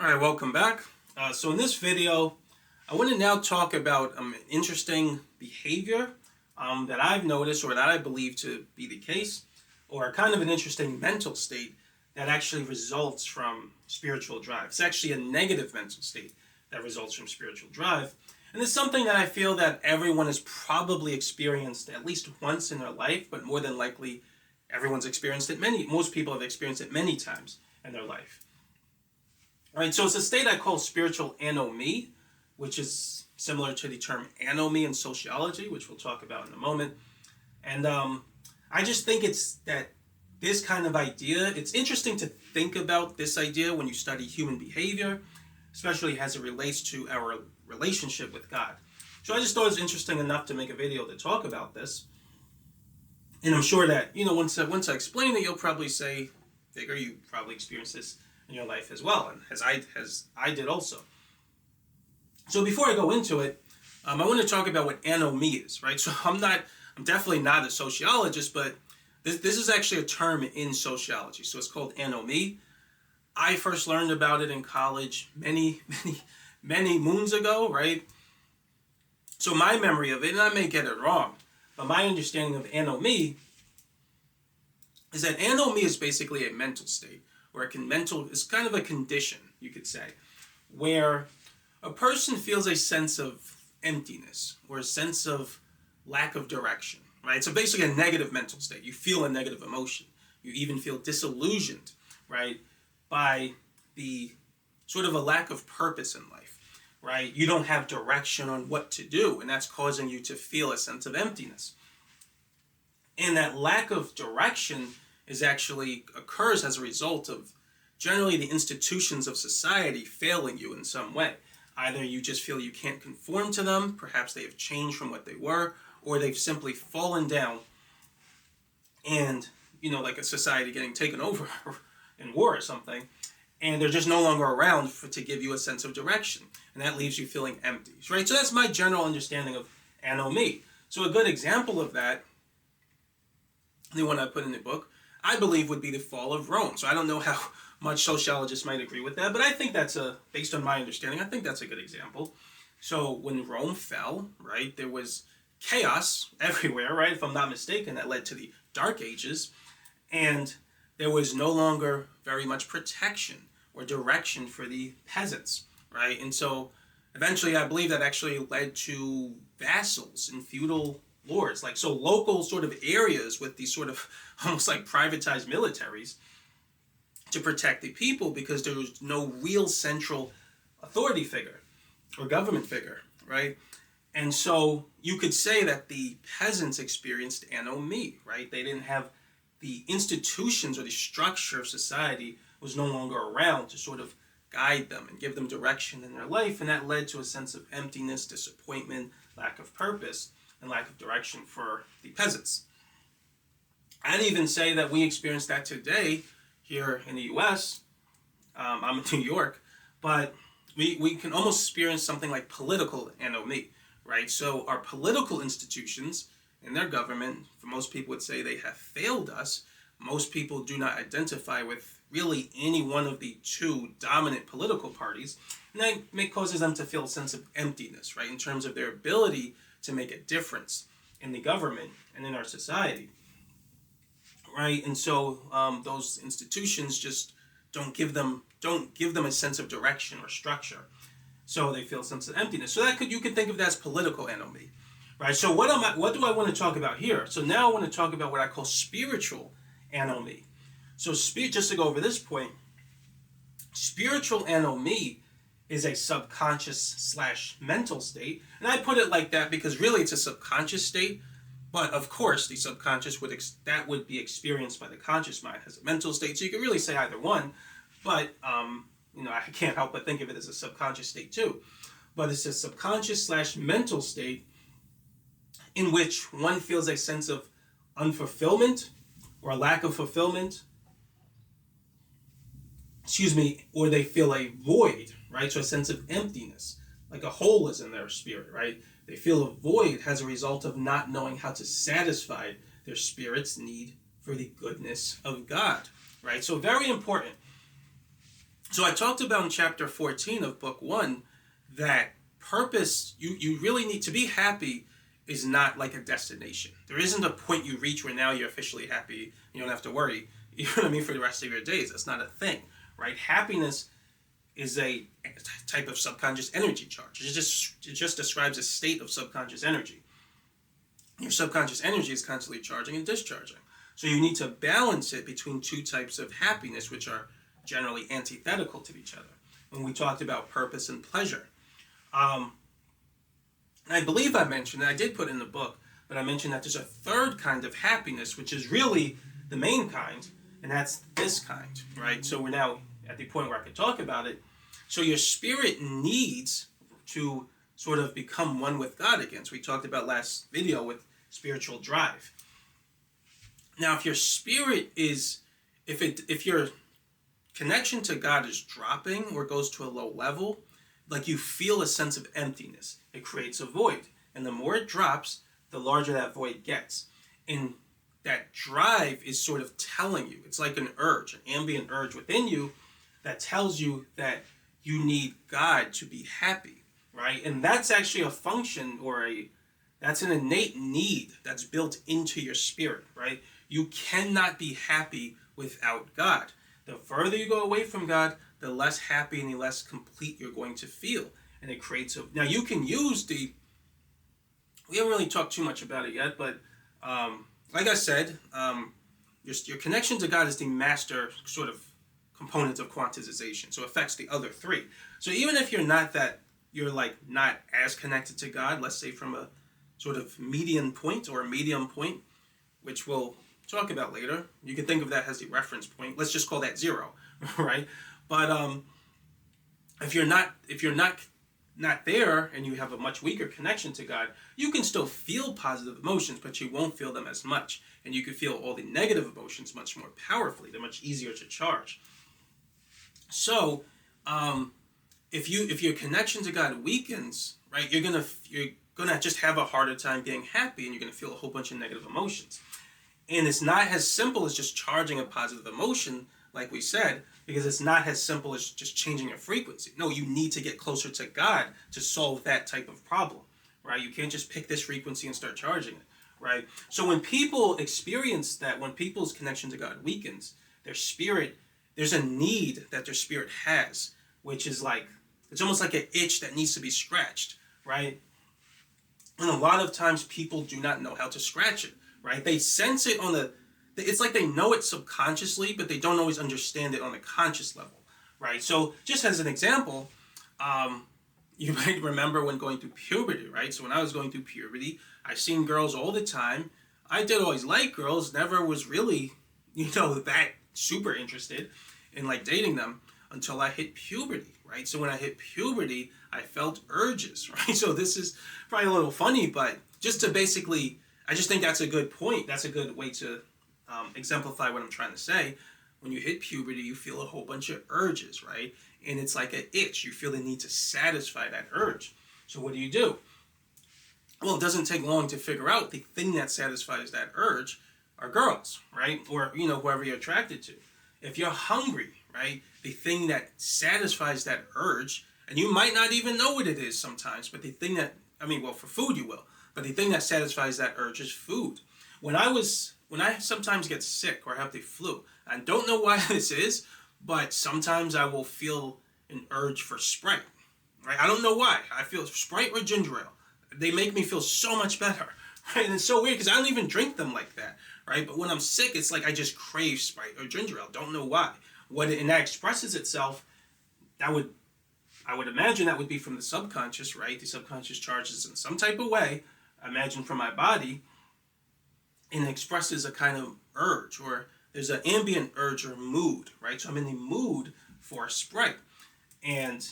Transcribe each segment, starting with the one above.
All right, welcome back. So in this video, I want to now talk about an interesting behavior that I've noticed or that I believe to be the case, or kind of an interesting mental state that actually results from spiritual drive. It's actually a negative mental state that results from spiritual drive. And it's something that I feel that everyone has probably experienced at least once in their life, but more than likely everyone's experienced it most people have experienced it many times in their life. All right, so it's a state I call spiritual anomie, which is similar to the term anomie in sociology, which we'll talk about in a moment. And I just think it's that this kind of idea, it's interesting to think about this idea when you study human behavior, especially as it relates to our relationship with God. So I just thought it was interesting enough to make a video to talk about this. And I'm sure that, once I explain it, you'll probably say, figure you probably experienced this in your life as well, and as I did also. So before I go into it, I want to talk about what anomie is, right? So I'm definitely not a sociologist, but this is actually a term in sociology. So it's called anomie. I first learned about it in college many moons ago, right? So my memory of it, and I may get it wrong, but my understanding of anomie is that anomie is basically a mental state, or it's kind of a condition, you could say, where a person feels a sense of emptiness or a sense of lack of direction, right? So basically a negative mental state. You feel a negative emotion. You even feel disillusioned, right, by the sort of a lack of purpose in life, right? You don't have direction on what to do, and that's causing you to feel a sense of emptiness. And that lack of direction occurs as a result of generally the institutions of society failing you in some way. Either you just feel you can't conform to them, perhaps they have changed from what they were, or they've simply fallen down and, like a society getting taken over in war or something, and they're just no longer around to give you a sense of direction. And that leaves you feeling empty, right? So that's my general understanding of anomie. So a good example of that, the one I put in the book, I believe would be the fall of Rome. So I don't know how much sociologists might agree with that, but I think based on my understanding, I think that's a good example. So when Rome fell, right, there was chaos everywhere, right, if I'm not mistaken, that led to the Dark Ages, and there was no longer very much protection or direction for the peasants, right? And so eventually I believe that actually led to vassals and feudal lords, so local sort of areas with these sort of almost like privatized militaries to protect the people, because there was no real central authority figure or government figure, right? And so you could say that the peasants experienced anomie, right? They didn't have the institutions, or the structure of society was no longer around to sort of guide them and give them direction in their life, and that led to a sense of emptiness, disappointment, lack of purpose, and lack of direction for the peasants. I'd even say that we experience that today here in the U.S. I'm in New York, but we can almost experience something like political anomie, right? So our political institutions and their government, for most people would say they have failed us. Most people do not identify with really any one of the two dominant political parties, and that causes them to feel a sense of emptiness, right, in terms of their ability to make a difference in the government and in our society, right? And so those institutions just don't give them a sense of direction or structure, so they feel a sense of emptiness. So you could think of that as political anomie, right? So what do I want to talk about here? So now I want to talk about what I call spiritual anomie. So just to go over this point, spiritual anomie is a subconscious / mental state. And I put it like that because really it's a subconscious state, but of course the subconscious would be experienced by the conscious mind as a mental state. So you can really say either one, but I can't help but think of it as a subconscious state too. But it's a subconscious / mental state in which one feels a sense of unfulfillment or a lack of fulfillment, or they feel a void, right? So a sense of emptiness, like a hole is in their spirit, right? They feel a void as a result of not knowing how to satisfy their spirit's need for the goodness of God, right? So very important. So I talked about in chapter 14 of book 1 that purpose, you really need to be happy, is not like a destination. There isn't a point you reach where now you're officially happy. You don't have to worry, you know what I mean, for the rest of your days. That's not a thing, right? Happiness is a type of subconscious energy charge. It just describes a state of subconscious energy. Your subconscious energy is constantly charging and discharging. So you need to balance it between two types of happiness, which are generally antithetical to each other. When we talked about purpose and pleasure. I believe I mentioned, I did put in the book, but I mentioned that there's a third kind of happiness, which is really the main kind, and that's this kind, right? So we're now at the point where I could talk about it. So your spirit needs to sort of become one with God again. So we talked about last video with spiritual drive. Now, if your spirit is, if your connection to God is dropping or goes to a low level, like you feel a sense of emptiness, it creates a void. And the more it drops, the larger that void gets. And that drive is sort of telling you, it's like an urge, an ambient urge within you that tells you that you need God to be happy, right? And that's actually a function that's an innate need that's built into your spirit, right? You cannot be happy without God. The further you go away from God, the less happy and the less complete you're going to feel. And it creates now you can use we haven't really talked too much about it yet, but like I said, your connection to God is the master sort of component of quantization. So it affects the other three. So even if you're not as connected to God, let's say from a sort of median point or a medium point, which we'll talk about later. You can think of that as the reference point. Let's just call that 0, right? But if you're not there and you have a much weaker connection to God, you can still feel positive emotions, but you won't feel them as much. And you can feel all the negative emotions much more powerfully. They're much easier to charge. So if your connection to God weakens, right, you're gonna just have a harder time being happy, and you're gonna feel a whole bunch of negative emotions. And it's not as simple as just charging a positive emotion, like we said, because it's not as simple as just changing your frequency. No, you need to get closer to God to solve that type of problem, right? You can't just pick this frequency and start charging it, right? So when people experience that, when people's connection to God weakens, there's a need that their spirit has, which is like, it's almost like an itch that needs to be scratched, right? And a lot of times people do not know how to scratch it, right? They sense it it's like they know it subconsciously, but they don't always understand it on a conscious level, right? So just as an example, you might remember when going through puberty, right? So when I was going through puberty, I seen girls all the time. I did always like girls, never was really, that super interested in like dating them until I hit puberty, right? So when I hit puberty, I felt urges, right? So this is probably a little funny, but just to basically, I just think that's a good point. That's a good way to exemplify what I'm trying to say. When you hit puberty, you feel a whole bunch of urges, right? And it's like an itch. You feel the need to satisfy that urge. So what do? Well, it doesn't take long to figure out the thing that satisfies that urge are girls, right? Or, whoever you're attracted to. If you're hungry, right, the thing that satisfies that urge, and you might not even know what it is sometimes, but the thing that, for food you will, but the thing that satisfies that urge is food. When I sometimes get sick or have the flu, I don't know why this is, but sometimes I will feel an urge for Sprite, right? I don't know why. I feel Sprite or ginger ale. They make me feel so much better, right? And it's so weird because I don't even drink them like that, right? But when I'm sick, it's like I just crave Sprite or ginger ale. Don't know why. And that expresses itself, I would imagine that would be from the subconscious, right? The subconscious charges in some type of way, I imagine from my body, and expresses a kind of urge, or there's an ambient urge or mood, right? So I'm in the mood for Sprite. And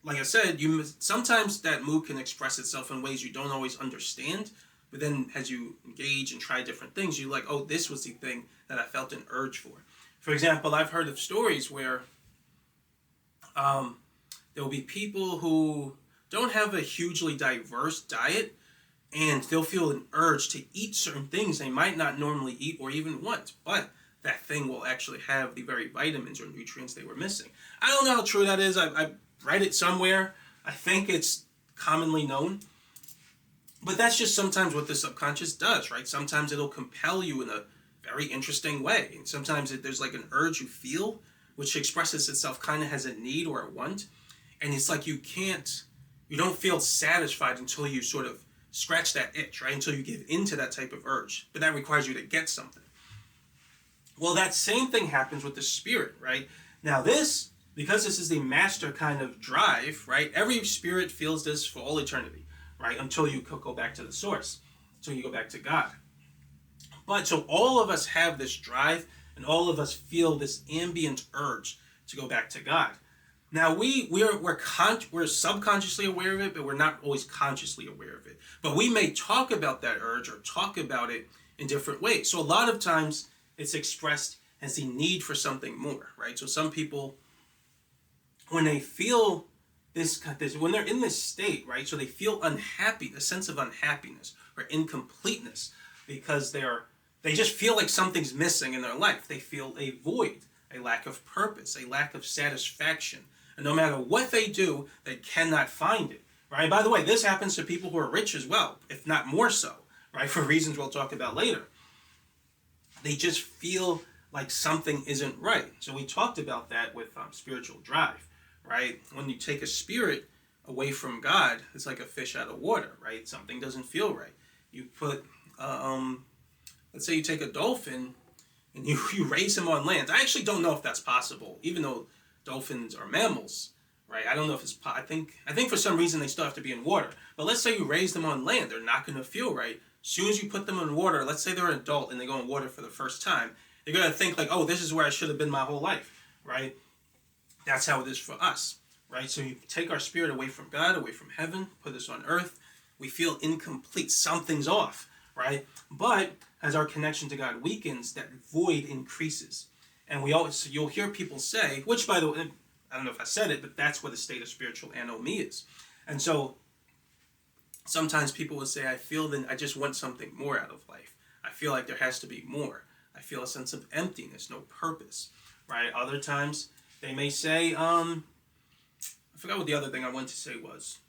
like I said, sometimes that mood can express itself in ways you don't always understand, but then as you engage and try different things, you're like, oh, this was the thing that I felt an urge for. For example, I've heard of stories where there will be people who don't have a hugely diverse diet, and they'll feel an urge to eat certain things they might not normally eat or even want, but that thing will actually have the very vitamins or nutrients they were missing. I don't know how true that is. I read it somewhere. I think it's commonly known. But that's just sometimes what the subconscious does, right? Sometimes it'll compel you in a very interesting way. And sometimes there's like an urge you feel, which expresses itself kind of as a need or a want. And it's like you don't feel satisfied until you sort of scratch that itch, right? Until you give into that type of urge. But that requires you to get something. Well, that same thing happens with the spirit, right? Now because this is the master kind of drive, right? Every spirit feels this for all eternity, right? Until you go back to the source, until you go back to God. But so all of us have this drive, and all of us feel this ambient urge to go back to God. Now we're subconsciously aware of it, but we're not always consciously aware of it. But we may talk about that urge or talk about it in different ways. So a lot of times it's expressed as the need for something more, right? So some people, when they feel this, when they're in this state, right? So they feel unhappy, a sense of unhappiness or incompleteness, because they just feel like something's missing in their life. They feel a void, a lack of purpose, a lack of satisfaction. And no matter what they do, they cannot find it, right? By the way, this happens to people who are rich as well, if not more so, right? For reasons we'll talk about later. They just feel like something isn't right. So we talked about that with spiritual drive, right? When you take a spirit away from God, it's like a fish out of water, right? Something doesn't feel right. You put, let's say you take a dolphin and you raise him on land. I actually don't know if that's possible, even though dolphins are mammals, right? I don't know if it's, I think for some reason they still have to be in water. But let's say you raise them on land, they're not going to feel right. As soon as you put them in water, let's say they're an adult and they go in water for the first time, they're going to think like, oh, this is where I should have been my whole life, right? That's how it is for us, right? So you take our spirit away from God, away from heaven, put us on earth. We feel incomplete. Something's off, right? But as our connection to God weakens, that void increases. And you'll hear people say, which by the way, I don't know if I said it, but that's what the state of spiritual anomie is. And so sometimes people will say, I just want something more out of life. I feel like there has to be more. I feel a sense of emptiness, no purpose, right? Other times they may say, I forgot what the other thing I wanted to say was.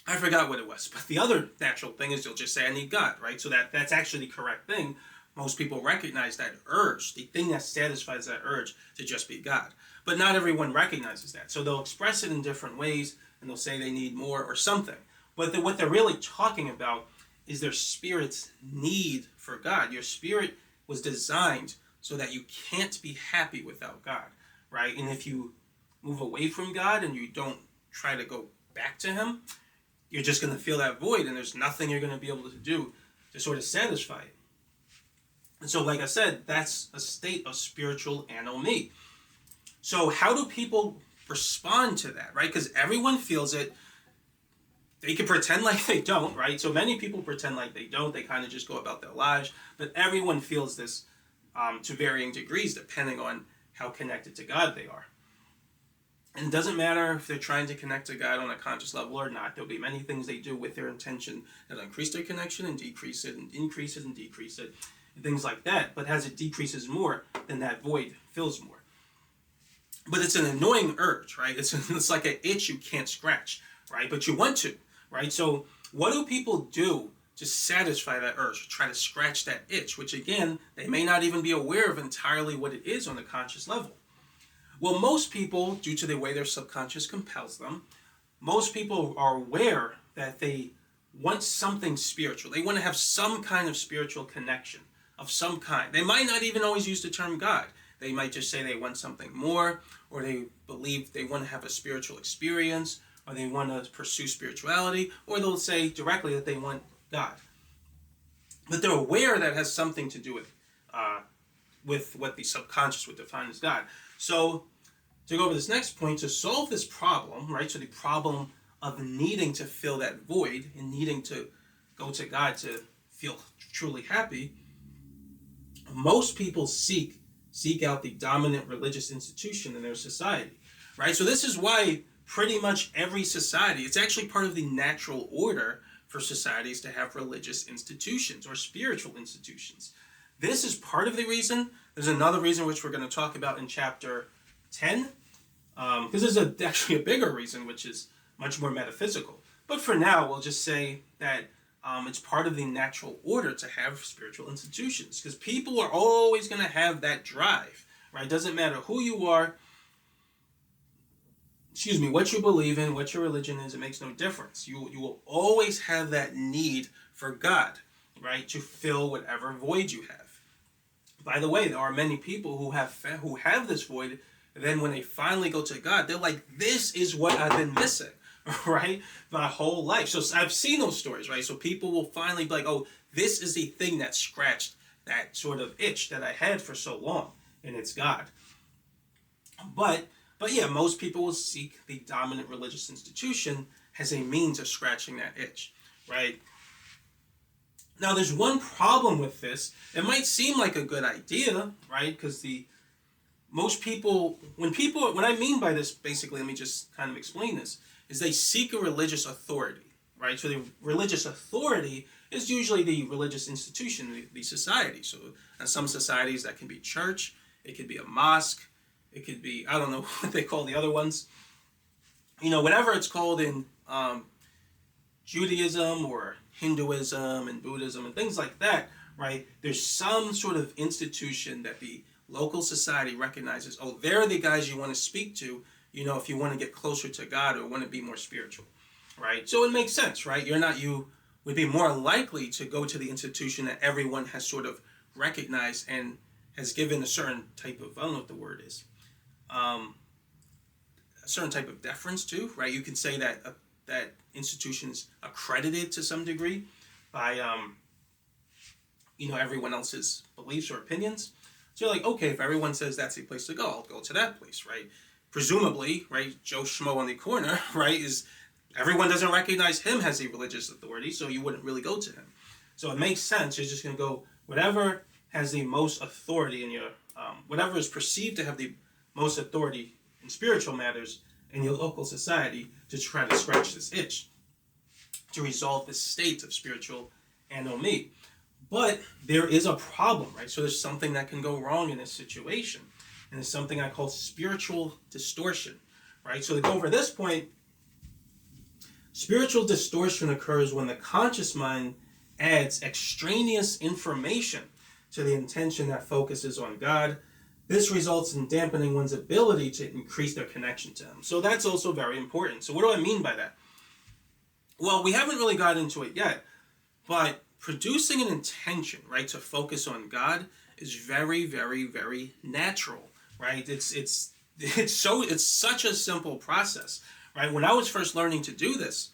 I forgot what it was. But the other natural thing is you'll just say, I need God, right? So that's actually the correct thing. Most people recognize that urge, the thing that satisfies that urge to just be God. But not everyone recognizes that. So they'll express it in different ways, and they'll say they need more or something. But what they're really talking about is their spirit's need for God. Your spirit was designed so that you can't be happy without God, right? And if you move away from God and you don't try to go back to Him, you're just going to feel that void, and there's nothing you're going to be able to do to sort of satisfy it. And so, like I said, that's a state of spiritual anomie. So how do people respond to that, right? Because everyone feels it. They can pretend like they don't, right? So many people pretend like they don't. They kind of just go about their lives. But everyone feels this to varying degrees, depending on how connected to God they are. And it doesn't matter if they're trying to connect to God on a conscious level or not. There'll be many things they do with their intention that'll increase their connection and decrease it and increase it and decrease it. And things like that. But as it decreases more, then that void fills more. But it's an annoying urge, right? It's like an itch you can't scratch, right? But you want to, right? So what do people do to satisfy that urge, to try to scratch that itch, which again, they may not even be aware of entirely what it is on a conscious level? Well, most people, due to the way their subconscious compels them, most people are aware that they want something spiritual. They want to have some kind of spiritual connection of some kind. They might not even always use the term God. They might just say they want something more, or they believe they want to have a spiritual experience, or they want to pursue spirituality, or they'll say directly that they want God. But they're aware that it has something to do with what the subconscious would define as God. So to go over this next point, to solve this problem, right, so the problem of needing to fill that void and needing to go to God to feel truly happy, most people seek out the dominant religious institution in their society, right? So this is why pretty much every society, it's actually part of the natural order for societies to have religious institutions or spiritual institutions. This is part of the reason. There's another reason which we're going to talk about in chapter 10, because there's actually a bigger reason, which is much more metaphysical. But for now, we'll just say that it's part of the natural order to have spiritual institutions, because people are always going to have that drive, right? It doesn't matter who you are, what you believe in, what your religion is, it makes no difference. You will always have that need for God, right, to fill whatever void you have. By the way, there are many people who have this void, and then when they finally go to God, they're like, this is what I've been missing, right, my whole life. So I've seen those stories, right? So people will finally be like, oh, this is the thing that scratched that sort of itch that I had for so long, and it's God. But yeah, most people will seek the dominant religious institution as a means of scratching that itch, right? Now, there's one problem with this. It might seem like a good idea, right? Because most people, what I mean by this, basically, let me just kind of explain this, is they seek a religious authority, right? So the religious authority is usually the religious institution, the society. So in some societies, that can be church, it could be a mosque, it could be, I don't know what they call the other ones. Whatever it's called in Judaism or Hinduism and Buddhism and things like that, right? There's some sort of institution that the local society recognizes, oh, they're the guys you want to speak to, if you want to get closer to God or want to be more spiritual, right? So it makes sense, right? You would be more likely to go to the institution that everyone has sort of recognized and has given a certain type of, I don't know what the word is, a certain type of deference to, right? You can say that that institution's accredited to some degree by, everyone else's beliefs or opinions. So you're like, okay, if everyone says that's the place to go, I'll go to that place, right? Presumably, right, Joe Schmo on the corner, right, everyone doesn't recognize him as a religious authority, so you wouldn't really go to him. So it makes sense. You're just going to go whatever has the most authority in your, whatever is perceived to have the most authority in spiritual matters in your local society, to try to scratch this itch, to resolve this state of spiritual anomie. But there is a problem, right? So there's something that can go wrong in this situation, and it's something I call spiritual distortion, right? So to go over this point, spiritual distortion occurs when the conscious mind adds extraneous information to the intention that focuses on God. This results in dampening one's ability to increase their connection to Him. So that's also very important. So what do I mean by that? Well, we haven't really got into it yet, but producing an intention, right, to focus on God is very, very, very natural, right? It's such a simple process, right? When I was first learning to do this,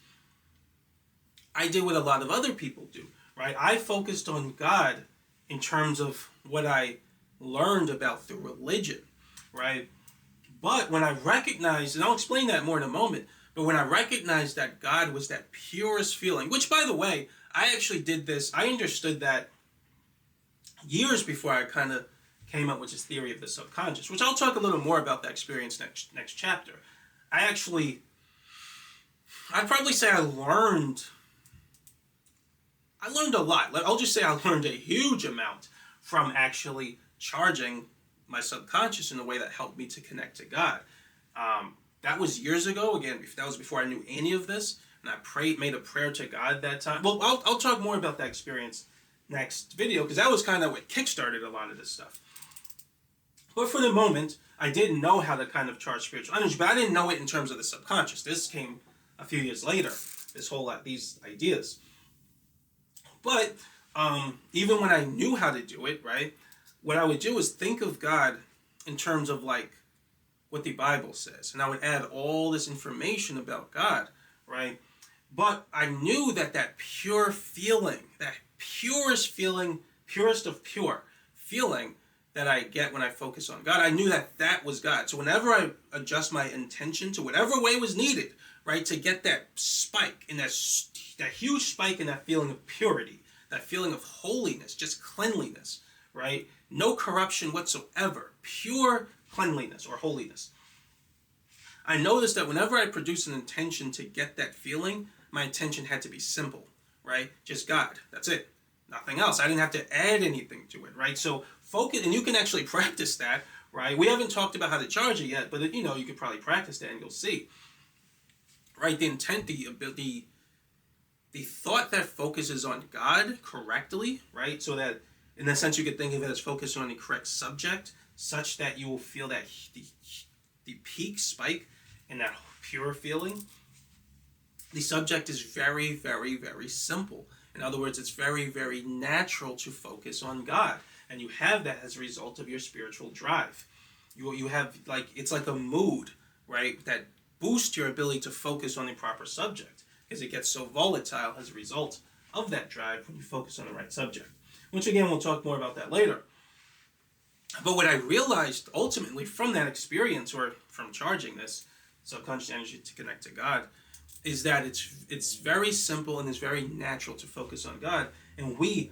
I did what a lot of other people do, right? I focused on God in terms of what I learned about the religion, right? But when I recognized, and I'll explain that more in a moment, but when I recognized that God was that purest feeling, which, by the way, I actually did this, I understood that years before I kind of came up with this theory of the subconscious, which I'll talk a little more about that experience next chapter. I'd probably say I learned a lot. I'll just say I learned a huge amount from actually charging my subconscious in a way that helped me to connect to God. That was years ago. Again, that was before I knew any of this, and I made a prayer to God that time. Well, I'll talk more about that experience next video, because that was kind of what kickstarted a lot of this stuff. But for the moment, I didn't know how to kind of charge spiritual energy, but I didn't know it in terms of the subconscious. This came a few years later, these ideas. But even when I knew how to do it, right, what I would do is think of God in terms of like what the Bible says. And I would add all this information about God, right? But I knew that pure feeling, that purest feeling, purest of pure feeling that I get when I focus on God, I knew that was God. So whenever I adjust my intention to whatever way was needed, right, to get that spike in that huge spike in that feeling of purity, that feeling of holiness, just cleanliness, right? No corruption whatsoever, pure cleanliness or holiness. I noticed that whenever I produce an intention to get that feeling, my intention had to be simple, right? Just God, that's it. Nothing else. I didn't have to add anything to it, right? So focus, and you can actually practice that, right? We haven't talked about how to charge it yet, but you could probably practice that and you'll see, right? The intent, the thought that focuses on God correctly, right? So that in a sense you could think of it as focusing on the correct subject, such that you will feel that the peak spike and that pure feeling. The subject is very, very, very simple. In other words, it's very, very natural to focus on God. And you have that as a result of your spiritual drive. You have, it's like a mood, right, that boosts your ability to focus on the proper subject, because it gets so volatile as a result of that drive when you focus on the right subject. Which, again, we'll talk more about that later. But what I realized ultimately from that experience, or from charging this subconscious energy to connect to God, is that it's very simple and it's very natural to focus on God. And we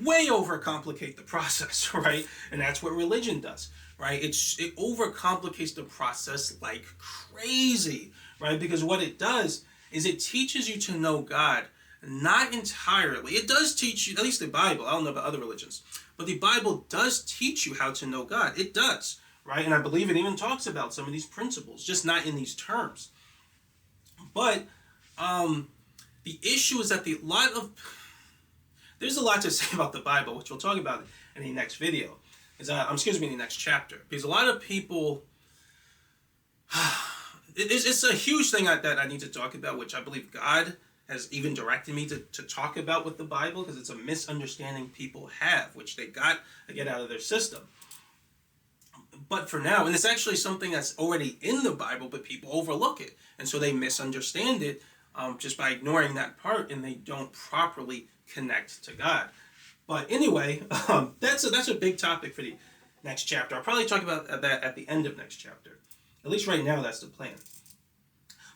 way overcomplicate the process, right? And that's what religion does, right? It overcomplicates the process like crazy, right? Because what it does is it teaches you to know God, not entirely. It does teach you, at least the Bible, I don't know about other religions, but the Bible does teach you how to know God. It does, right? And I believe it even talks about some of these principles, just not in these terms. But the issue is that there's a lot to say about the Bible, which we'll talk about in the next video. In the next chapter. Because a lot of people, it's a huge thing that I need to talk about, which I believe God has even directed me to talk about with the Bible, because it's a misunderstanding people have, which they got to get out of their system. But for now, and it's actually something that's already in the Bible, but people overlook it. And so they misunderstand it just by ignoring that part, and they don't properly connect to God. But anyway, that's a big topic for the next chapter. I'll probably talk about that at the end of next chapter. At least right now, that's the plan.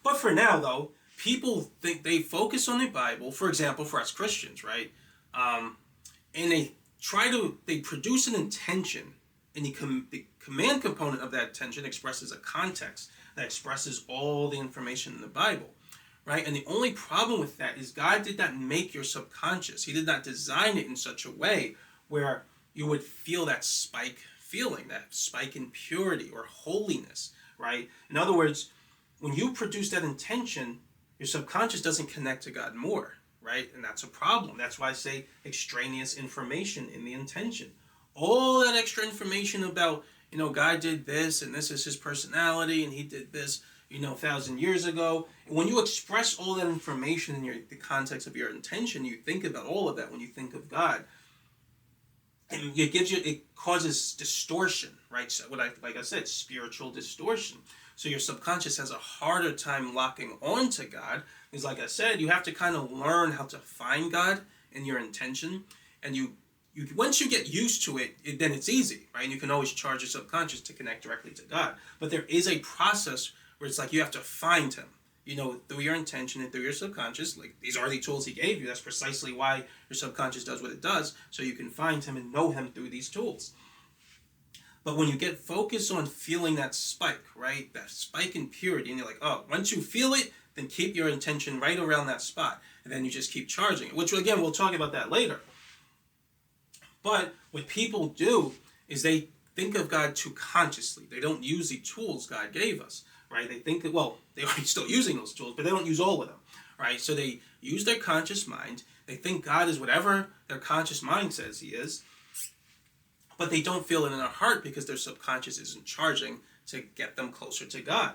But for now, though, people think they focus on the Bible, for example, for us Christians, right? And they produce an intention, and the command component of that intention expresses a context that expresses all the information in the Bible, right? And the only problem with that is God did not make your subconscious. He did not design it in such a way where you would feel that spike feeling, that spike in purity or holiness, right? In other words, when you produce that intention, your subconscious doesn't connect to God more, right? And that's a problem. That's why I say extraneous information in the intention. All that extra information about, God did this, and this is his personality, and he did this, 1,000 years ago. And when you express all that information in the context of your intention, you think about all of that when you think of God. And it causes distortion, right? So like I said, spiritual distortion. So your subconscious has a harder time locking on to God. Because like I said, you have to kind of learn how to find God in your intention. And once you get used to it, then it's easy, right? And you can always charge your subconscious to connect directly to God. But there is a process where it's like you have to find him, through your intention and through your subconscious. Like, these are the tools he gave you. That's precisely why your subconscious does what it does, so you can find him and know him through these tools. But when you get focused on feeling that spike, right, that spike in purity, and you're like, oh, once you feel it, then keep your intention right around that spot, and then you just keep charging it, which, again, we'll talk about that later. But what people do is they think of God too consciously. They don't use the tools God gave us, right? They think that, they are still using those tools, but they don't use all of them, right? So they use their conscious mind. They think God is whatever their conscious mind says he is, but they don't feel it in their heart because their subconscious isn't charging to get them closer to God.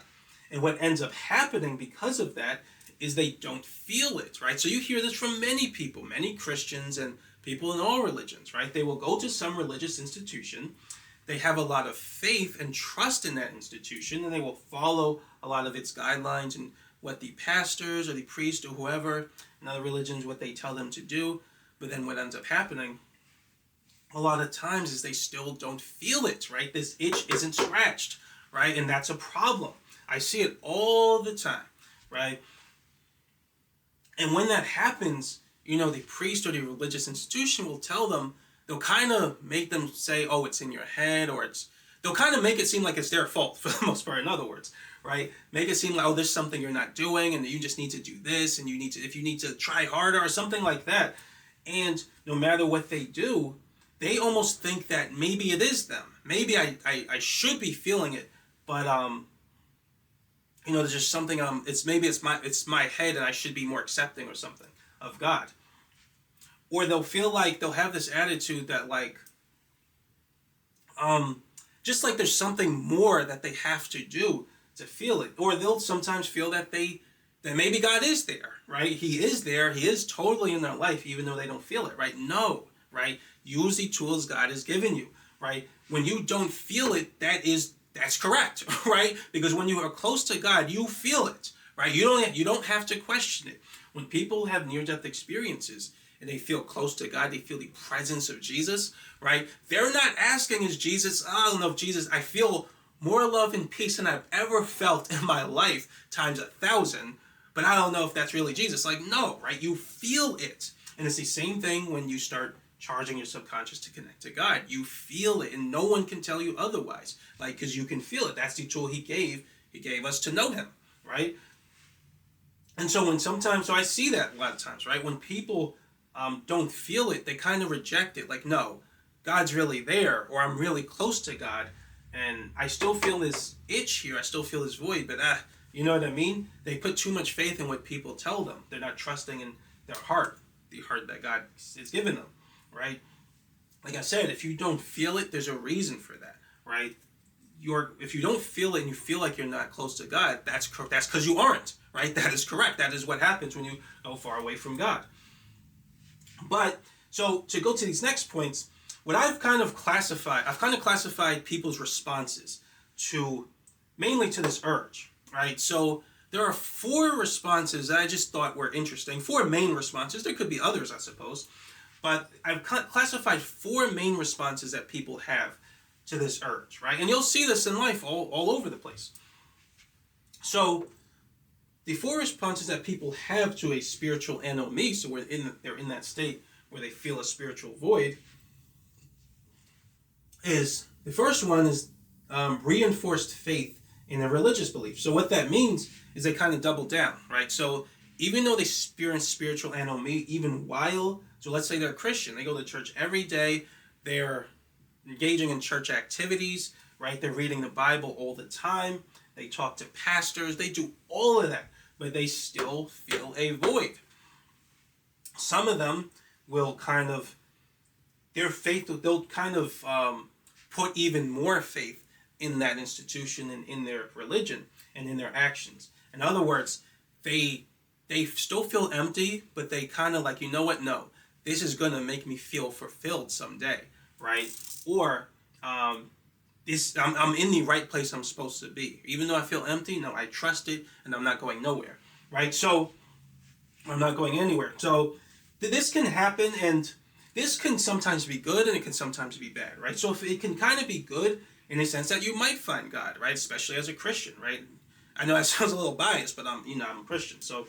And what ends up happening because of that is they don't feel it, right? So you hear this from many people, many Christians and people in all religions, right? They will go to some religious institution. They have a lot of faith and trust in that institution, and they will follow a lot of its guidelines and what the pastors or the priest or whoever in other religions, what they tell them to do. But then what ends up happening a lot of times is they still don't feel it, right? This itch isn't scratched, right? And that's a problem. I see it all the time, right? And when that happens, the priest or the religious institution will tell them, they'll kind of make them say, oh, it's in your head, or they'll kind of make it seem like it's their fault for the most part, in other words, right? Make it seem like, oh, there's something you're not doing, and you just need to do this, and if you need to try harder, or something like that. And no matter what they do, they almost think that maybe it is them. Maybe I should be feeling it, but there's just something it's my head and I should be more accepting or something of God. Or they'll feel like they'll have this attitude that like just like there's something more that they have to do to feel it. Or they'll sometimes feel that maybe God is there, right? He is there. He is totally in their life, even though they don't feel it, right? No, right? Use the tools God has given you, right? When you don't feel it, that's correct, right? Because when you are close to God, you feel it, right? You don't have to question it. When people have near-death experiences and they feel close to God, they feel the presence of Jesus, right? They're not asking, is Jesus, I don't know if Jesus, I feel more love and peace than I've ever felt in my life times 1,000, but I don't know if that's really Jesus. Like, no, right? You feel it. And it's the same thing when you start charging your subconscious to connect to God. You feel it, and no one can tell you otherwise. Like, because you can feel it. That's the tool he gave. He gave us to know him, right? And so I see that a lot of times, right? When people don't feel it, they kind of reject it. Like, no, God's really there, or I'm really close to God, and I still feel this itch here. I still feel this void, but you know what I mean? They put too much faith in what people tell them. They're not trusting in their heart, the heart that God has given them, right? Like I said, if you don't feel it, there's a reason for that, right? If you don't feel it and you feel like you're not close to God, that's because you aren't, right? That is correct. That is what happens when you go far away from God. But so to go to these next points, what I've kind of classified people's responses mainly to this urge, right? So there are 4 responses that I just thought were interesting. 4 main responses. There could be others, I suppose. But I've classified 4 main responses that people have to this urge, right? And you'll see this in life all over the place. So the 4 responses that people have to a spiritual anomie, so they're in that state where they feel a spiritual void, is the first one is reinforced faith in a religious belief. So what that means is they kind of double down, right? So even though they experience spiritual anomie, so let's say they're a Christian, they go to church every day, they're engaging in church activities, right? They're reading the Bible all the time, they talk to pastors, they do all of that, but they still feel a void. Some of them will kind of, they'll kind of put even more faith in that institution and in their religion and in their actions. In other words, they still feel empty, but they kind of like, you know what? No, this is going to make me feel fulfilled someday, right? Or I'm in the right place I'm supposed to be. Even though I feel empty, no, I trust it, and I'm not going nowhere, right? So I'm not going anywhere. So this can happen, and this can sometimes be good, and it can sometimes be bad, right? So if it can kind of be good in a sense that you might find God, right? Especially as a Christian, right? I know that sounds a little biased, but I'm a Christian, so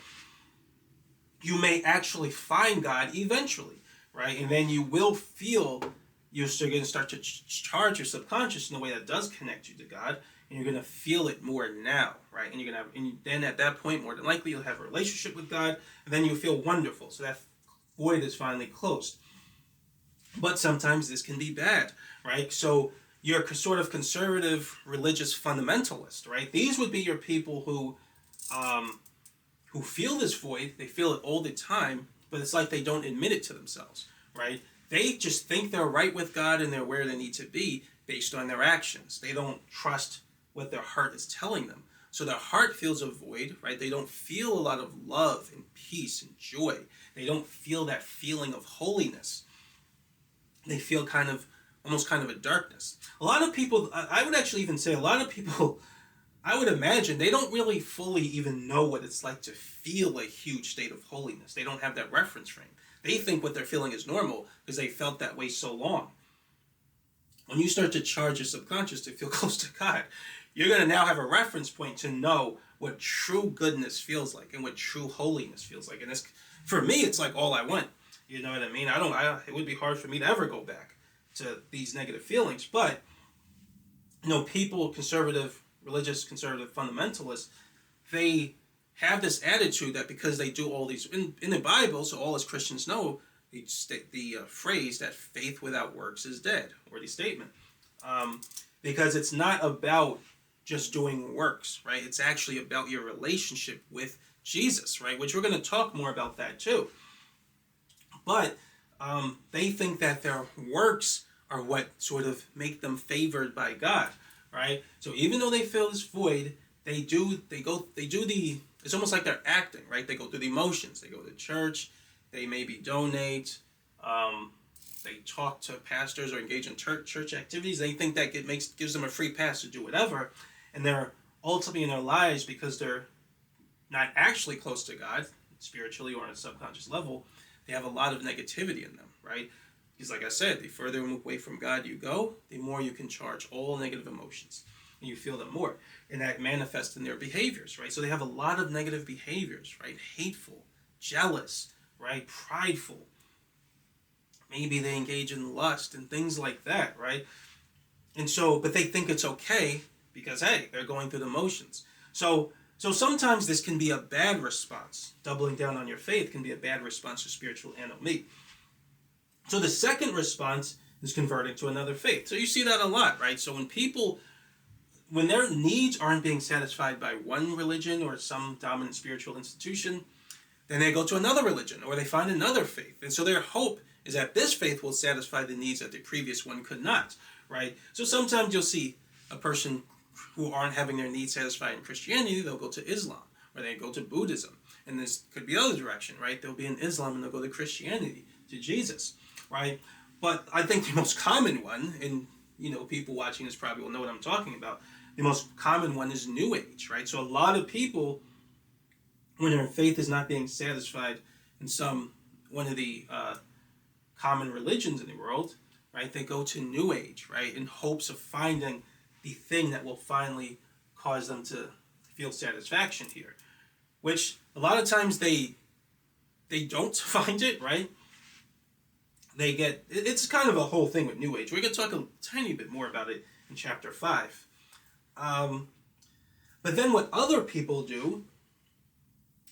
you may actually find God eventually, right? And then you will feel you're going to start to charge your subconscious in a way that does connect you to God, and you're going to feel it more now, right? And then at that point, more than likely, you'll have a relationship with God, and then you'll feel wonderful. So that void is finally closed. But sometimes this can be bad, right? So you're a sort of conservative religious fundamentalist, right? These would be your people who feel this void. They feel it all the time, but it's like they don't admit it to themselves, right? They just think they're right with God and they're where they need to be based on their actions. They don't trust what their heart is telling them. So their heart feels a void, right? They don't feel a lot of love and peace and joy. They don't feel that feeling of holiness. They feel almost kind of a darkness. A lot of people, I would actually even say a lot of people, I would imagine they don't really fully even know what it's like to feel a huge state of holiness. They don't have that reference frame. They think what they're feeling is normal because they felt that way so long. When you start to charge your subconscious to feel close to God, you're going to now have a reference point to know what true goodness feels like and what true holiness feels like. And for me, it's like all I want. You know what I mean? It would be hard for me to ever go back to these negative feelings. But, people, religious conservative fundamentalists, they have this attitude that because they do all these, in the Bible, so all as Christians know, the phrase that faith without works is dead, or the statement, because it's not about just doing works, right? It's actually about your relationship with Jesus, right? Which we're going to talk more about that too. But they think that their works are what sort of make them favored by God, right? So even though they feel this void, it's almost like they're acting, right? They go through the motions. They go to church, they maybe donate, they talk to pastors or engage in church activities. They think that gives them a free pass to do whatever, and they're ultimately in their lives, because they're not actually close to God, spiritually or on a subconscious level, they have a lot of negativity in them, right? Because like I said, the further away from God you go, the more you can charge all negative emotions, and you feel them more. And that manifests in their behaviors, right? So they have a lot of negative behaviors, right? Hateful, jealous, right? Prideful. Maybe they engage in lust and things like that, right? And so, but they think it's okay because, hey, they're going through the motions. So sometimes this can be a bad response. Doubling down on your faith can be a bad response to spiritual anomie. So the second response is converting to another faith. So you see that a lot, right? So when their needs aren't being satisfied by one religion or some dominant spiritual institution, then they go to another religion or they find another faith. And so their hope is that this faith will satisfy the needs that the previous one could not, right? So sometimes you'll see a person who aren't having their needs satisfied in Christianity, they'll go to Islam, or they go to Buddhism. And this could be the other direction, right? They'll be in Islam and they'll go to Christianity, to Jesus, right? But I think the most common one, and people watching this probably will know what I'm talking about, the most common one is New Age, right? So a lot of people, when their faith is not being satisfied in one of the common religions in the world, right, they go to New Age, right, in hopes of finding the thing that will finally cause them to feel satisfaction here, which a lot of times they don't find it, right? It's kind of a whole thing with New Age. We're going to talk a tiny bit more about it in chapter 5. But then what other people do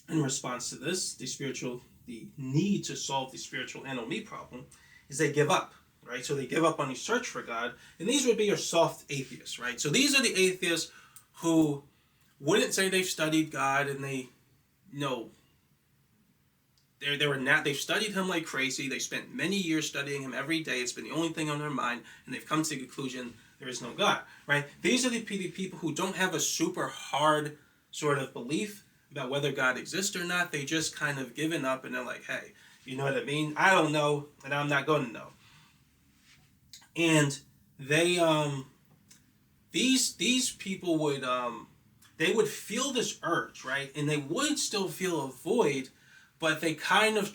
in response to this, the need to solve the spiritual anomie problem, is they give up, right? So they give up on the search for God, and these would be your soft atheists, right? So these are the atheists who wouldn't say they've studied God, and they've studied him like crazy. They spent many years studying him every day. It's been the only thing on their mind, and they've come to the conclusion there is no God, right? These are the people who don't have a super hard sort of belief about whether God exists or not. They just kind of given up, and they're like, hey, you know what I mean? I don't know, and I'm not going to know. And they, these people would, they would feel this urge, right? And they would still feel a void, but they kind of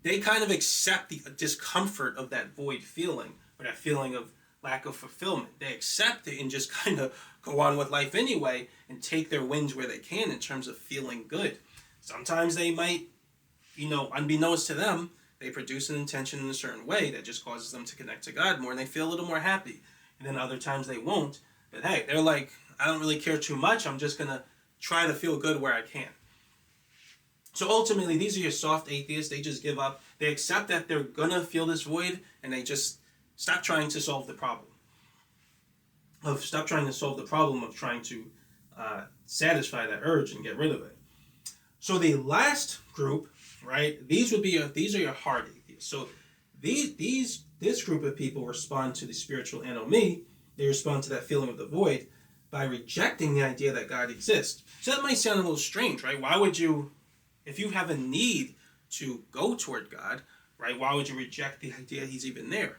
they kind of accept the discomfort of that void feeling, or that feeling of lack of fulfillment. They accept it and just kind of go on with life anyway and take their wins where they can in terms of feeling good. Sometimes they might, unbeknownst to them, they produce an intention in a certain way that just causes them to connect to God more, and they feel a little more happy. And then other times they won't. But hey, they're like, I don't really care too much. I'm just going to try to feel good where I can. So ultimately, these are your soft atheists. They just give up. They accept that they're going to feel this void, and they just stop trying to solve the problem. Of trying to satisfy that urge and get rid of it. So the last group, right? These are your hard atheists. So this group of people respond to the spiritual anomie. They respond to that feeling of the void by rejecting the idea that God exists. So that might sound a little strange, right? Why would you, if you have a need to go toward God, right? Why would you reject the idea He's even there?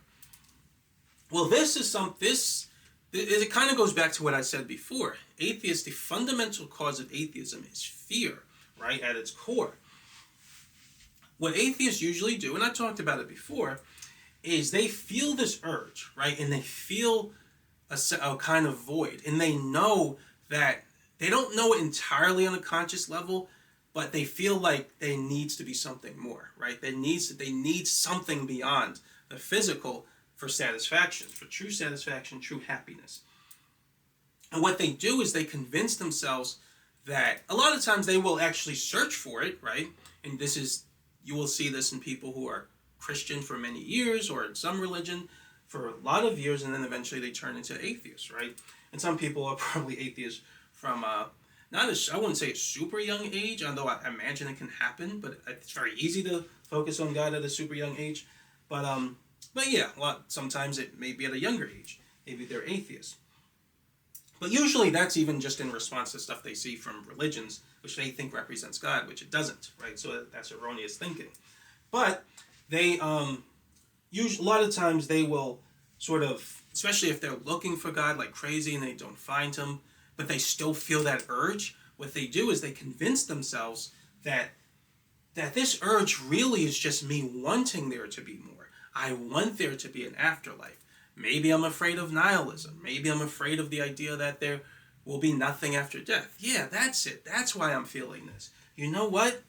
Well, it kind of goes back to what I said before. The fundamental cause of atheism is fear, right, at its core. What atheists usually do, and I talked about it before, is they feel this urge, right, and they feel a kind of void, and they know that they don't know it entirely on a conscious level, but they feel like there needs to be something more, right? They need something beyond the physical for satisfaction, for true satisfaction, true happiness. And what they do is they convince themselves that a lot of times they will actually search for it, right? And this is you will see this in people who are Christian for many years or in some religion for a lot of years, and then eventually they turn into atheists, right? And some people are probably atheists from not a, I wouldn't say a super young age, although I imagine it can happen, but it's very easy to focus on God at a super young age. But yeah, sometimes it may be at a younger age. Maybe they're atheists. But usually that's even just in response to stuff they see from religions, which they think represents God, which it doesn't, right? So that's erroneous thinking. But they, a lot of times they will sort of, especially if they're looking for God like crazy and they don't find him, but they still feel that urge, what they do is they convince themselves that this urge really is just me wanting there to be more. I want there to be an afterlife. Maybe I'm afraid of nihilism. Maybe I'm afraid of the idea that there will be nothing after death. Yeah, that's it. That's why I'm feeling this. You know what?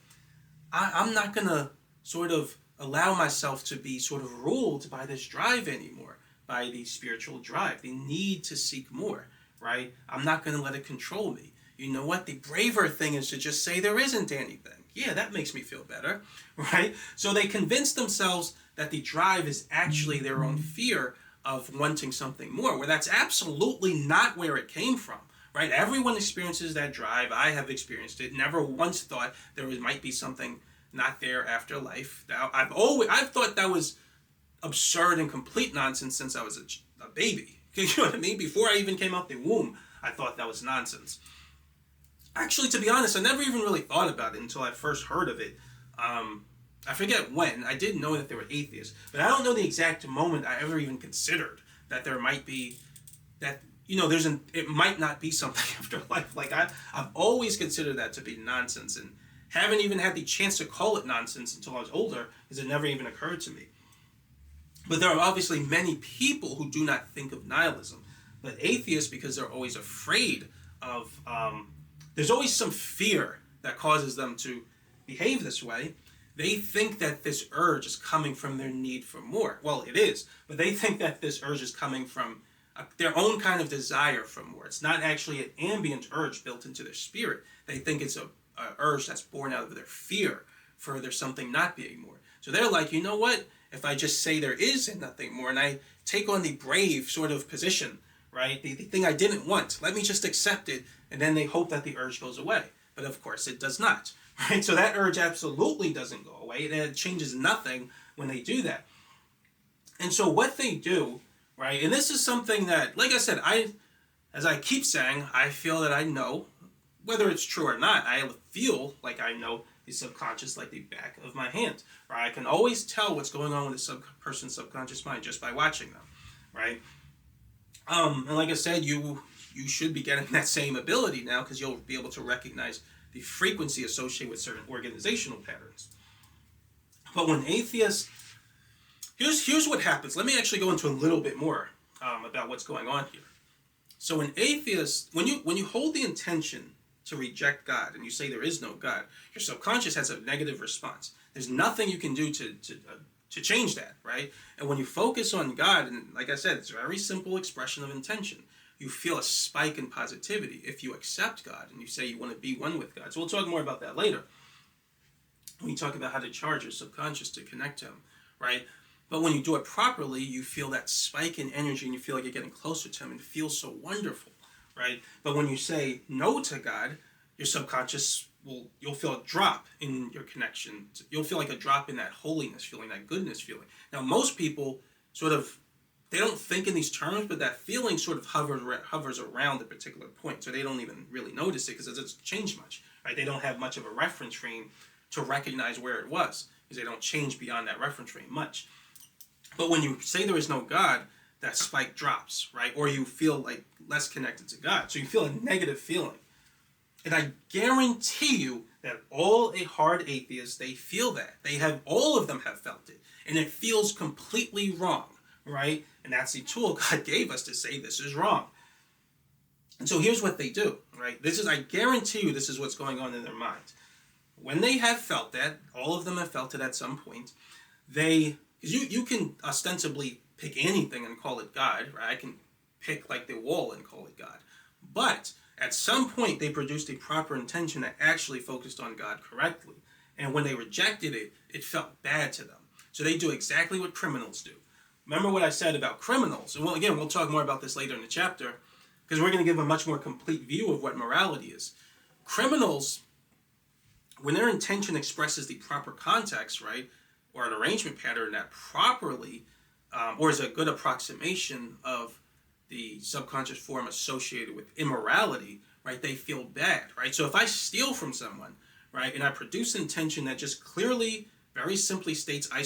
I'm not going to sort of allow myself to be sort of ruled by this drive anymore, by the spiritual drive, the need to seek more, right? I'm not going to let it control me. You know what? The braver thing is to just say there isn't anything. Yeah, that makes me feel better, right? So they convince themselves that the drive is actually their own fear of wanting something more, where that's absolutely not where it came from, right? Everyone experiences that drive. I have experienced it. Never once thought might be something not there after life. Now, I've thought that was absurd and complete nonsense since I was a baby. You know what I mean? Before I even came out the womb, I thought that was nonsense. Actually, to be honest, I never even really thought about it until I first heard of it. I forget when. I did know that they were atheists, but I don't know the exact moment I ever even considered that there might be, that, it might not be something after life. Like, I've always considered that to be nonsense, and haven't even had the chance to call it nonsense until I was older, because it never even occurred to me. But there are obviously many people who do not think of nihilism, but atheists, because they're always afraid of, there's always some fear that causes them to behave this way. They think that this urge is coming from their need for more. Well, it is, but they think that this urge is coming from their own kind of desire for more. It's not actually an ambient urge built into their spirit. They think it's a urge that's born out of their fear for there's something not being more. So they're like, you know what? If I just say there is nothing more, and I take on the brave sort of position, right? The thing I didn't want, let me just accept it, and then they hope that the urge goes away. But of course it does not. Right? So that urge absolutely doesn't go away. It changes nothing when they do that. And so what they do, right, and this is something that, like I said, as I keep saying, I feel that I know, whether it's true or not, I feel like I know the subconscious like the back of my hand. Right? I can always tell what's going on with a person's subconscious mind just by watching them. Right? And like I said, you should be getting that same ability now, because you'll be able to recognize the frequency associated with certain organizational patterns. But when atheists, here's what happens. Let me actually go into a little bit more about what's going on here. So when atheists, when you hold the intention to reject God and you say there is no God, your subconscious has a negative response. There's nothing you can do to change that, right? And when you focus on God, and like I said, it's a very simple expression of intention. You feel a spike in positivity if you accept God and you say you want to be one with God. So we'll talk more about that later when you talk about how to charge your subconscious to connect to him, right? But when you do it properly, you feel that spike in energy and you feel like you're getting closer to him and it feels so wonderful, right? But when you say no to God, your subconscious you'll feel a drop in your connection. You'll feel like a drop in that holiness feeling, that goodness feeling. Now, most people they don't think in these terms, but that feeling sort of hovers around a particular point. So they don't even really notice it because it doesn't change much, right? They don't have much of a reference frame to recognize where it was because they don't change beyond that reference frame much. But when you say there is no God, that spike drops, right? Or you feel like less connected to God. So you feel a negative feeling. And I guarantee you that all a hard atheist, they feel that. All of them have felt it. And it feels completely wrong, right? And that's the tool God gave us to say this is wrong. And so here's what they do, right? I guarantee you this is what's going on in their minds. When they have felt that, all of them have felt it at some point, because you can ostensibly pick anything and call it God, right? I can pick like the wall and call it God. But at some point they produced a proper intention that actually focused on God correctly. And when they rejected it, it felt bad to them. So they do exactly what criminals do. Remember what I said about criminals? And well, again, we'll talk more about this later in the chapter, because we're going to give a much more complete view of what morality is. Criminals, when their intention expresses the proper context, right, or an arrangement pattern that properly, or is a good approximation of the subconscious form associated with immorality, right, they feel bad, right? So if I steal from someone, right, and I produce intention that just clearly, very simply states I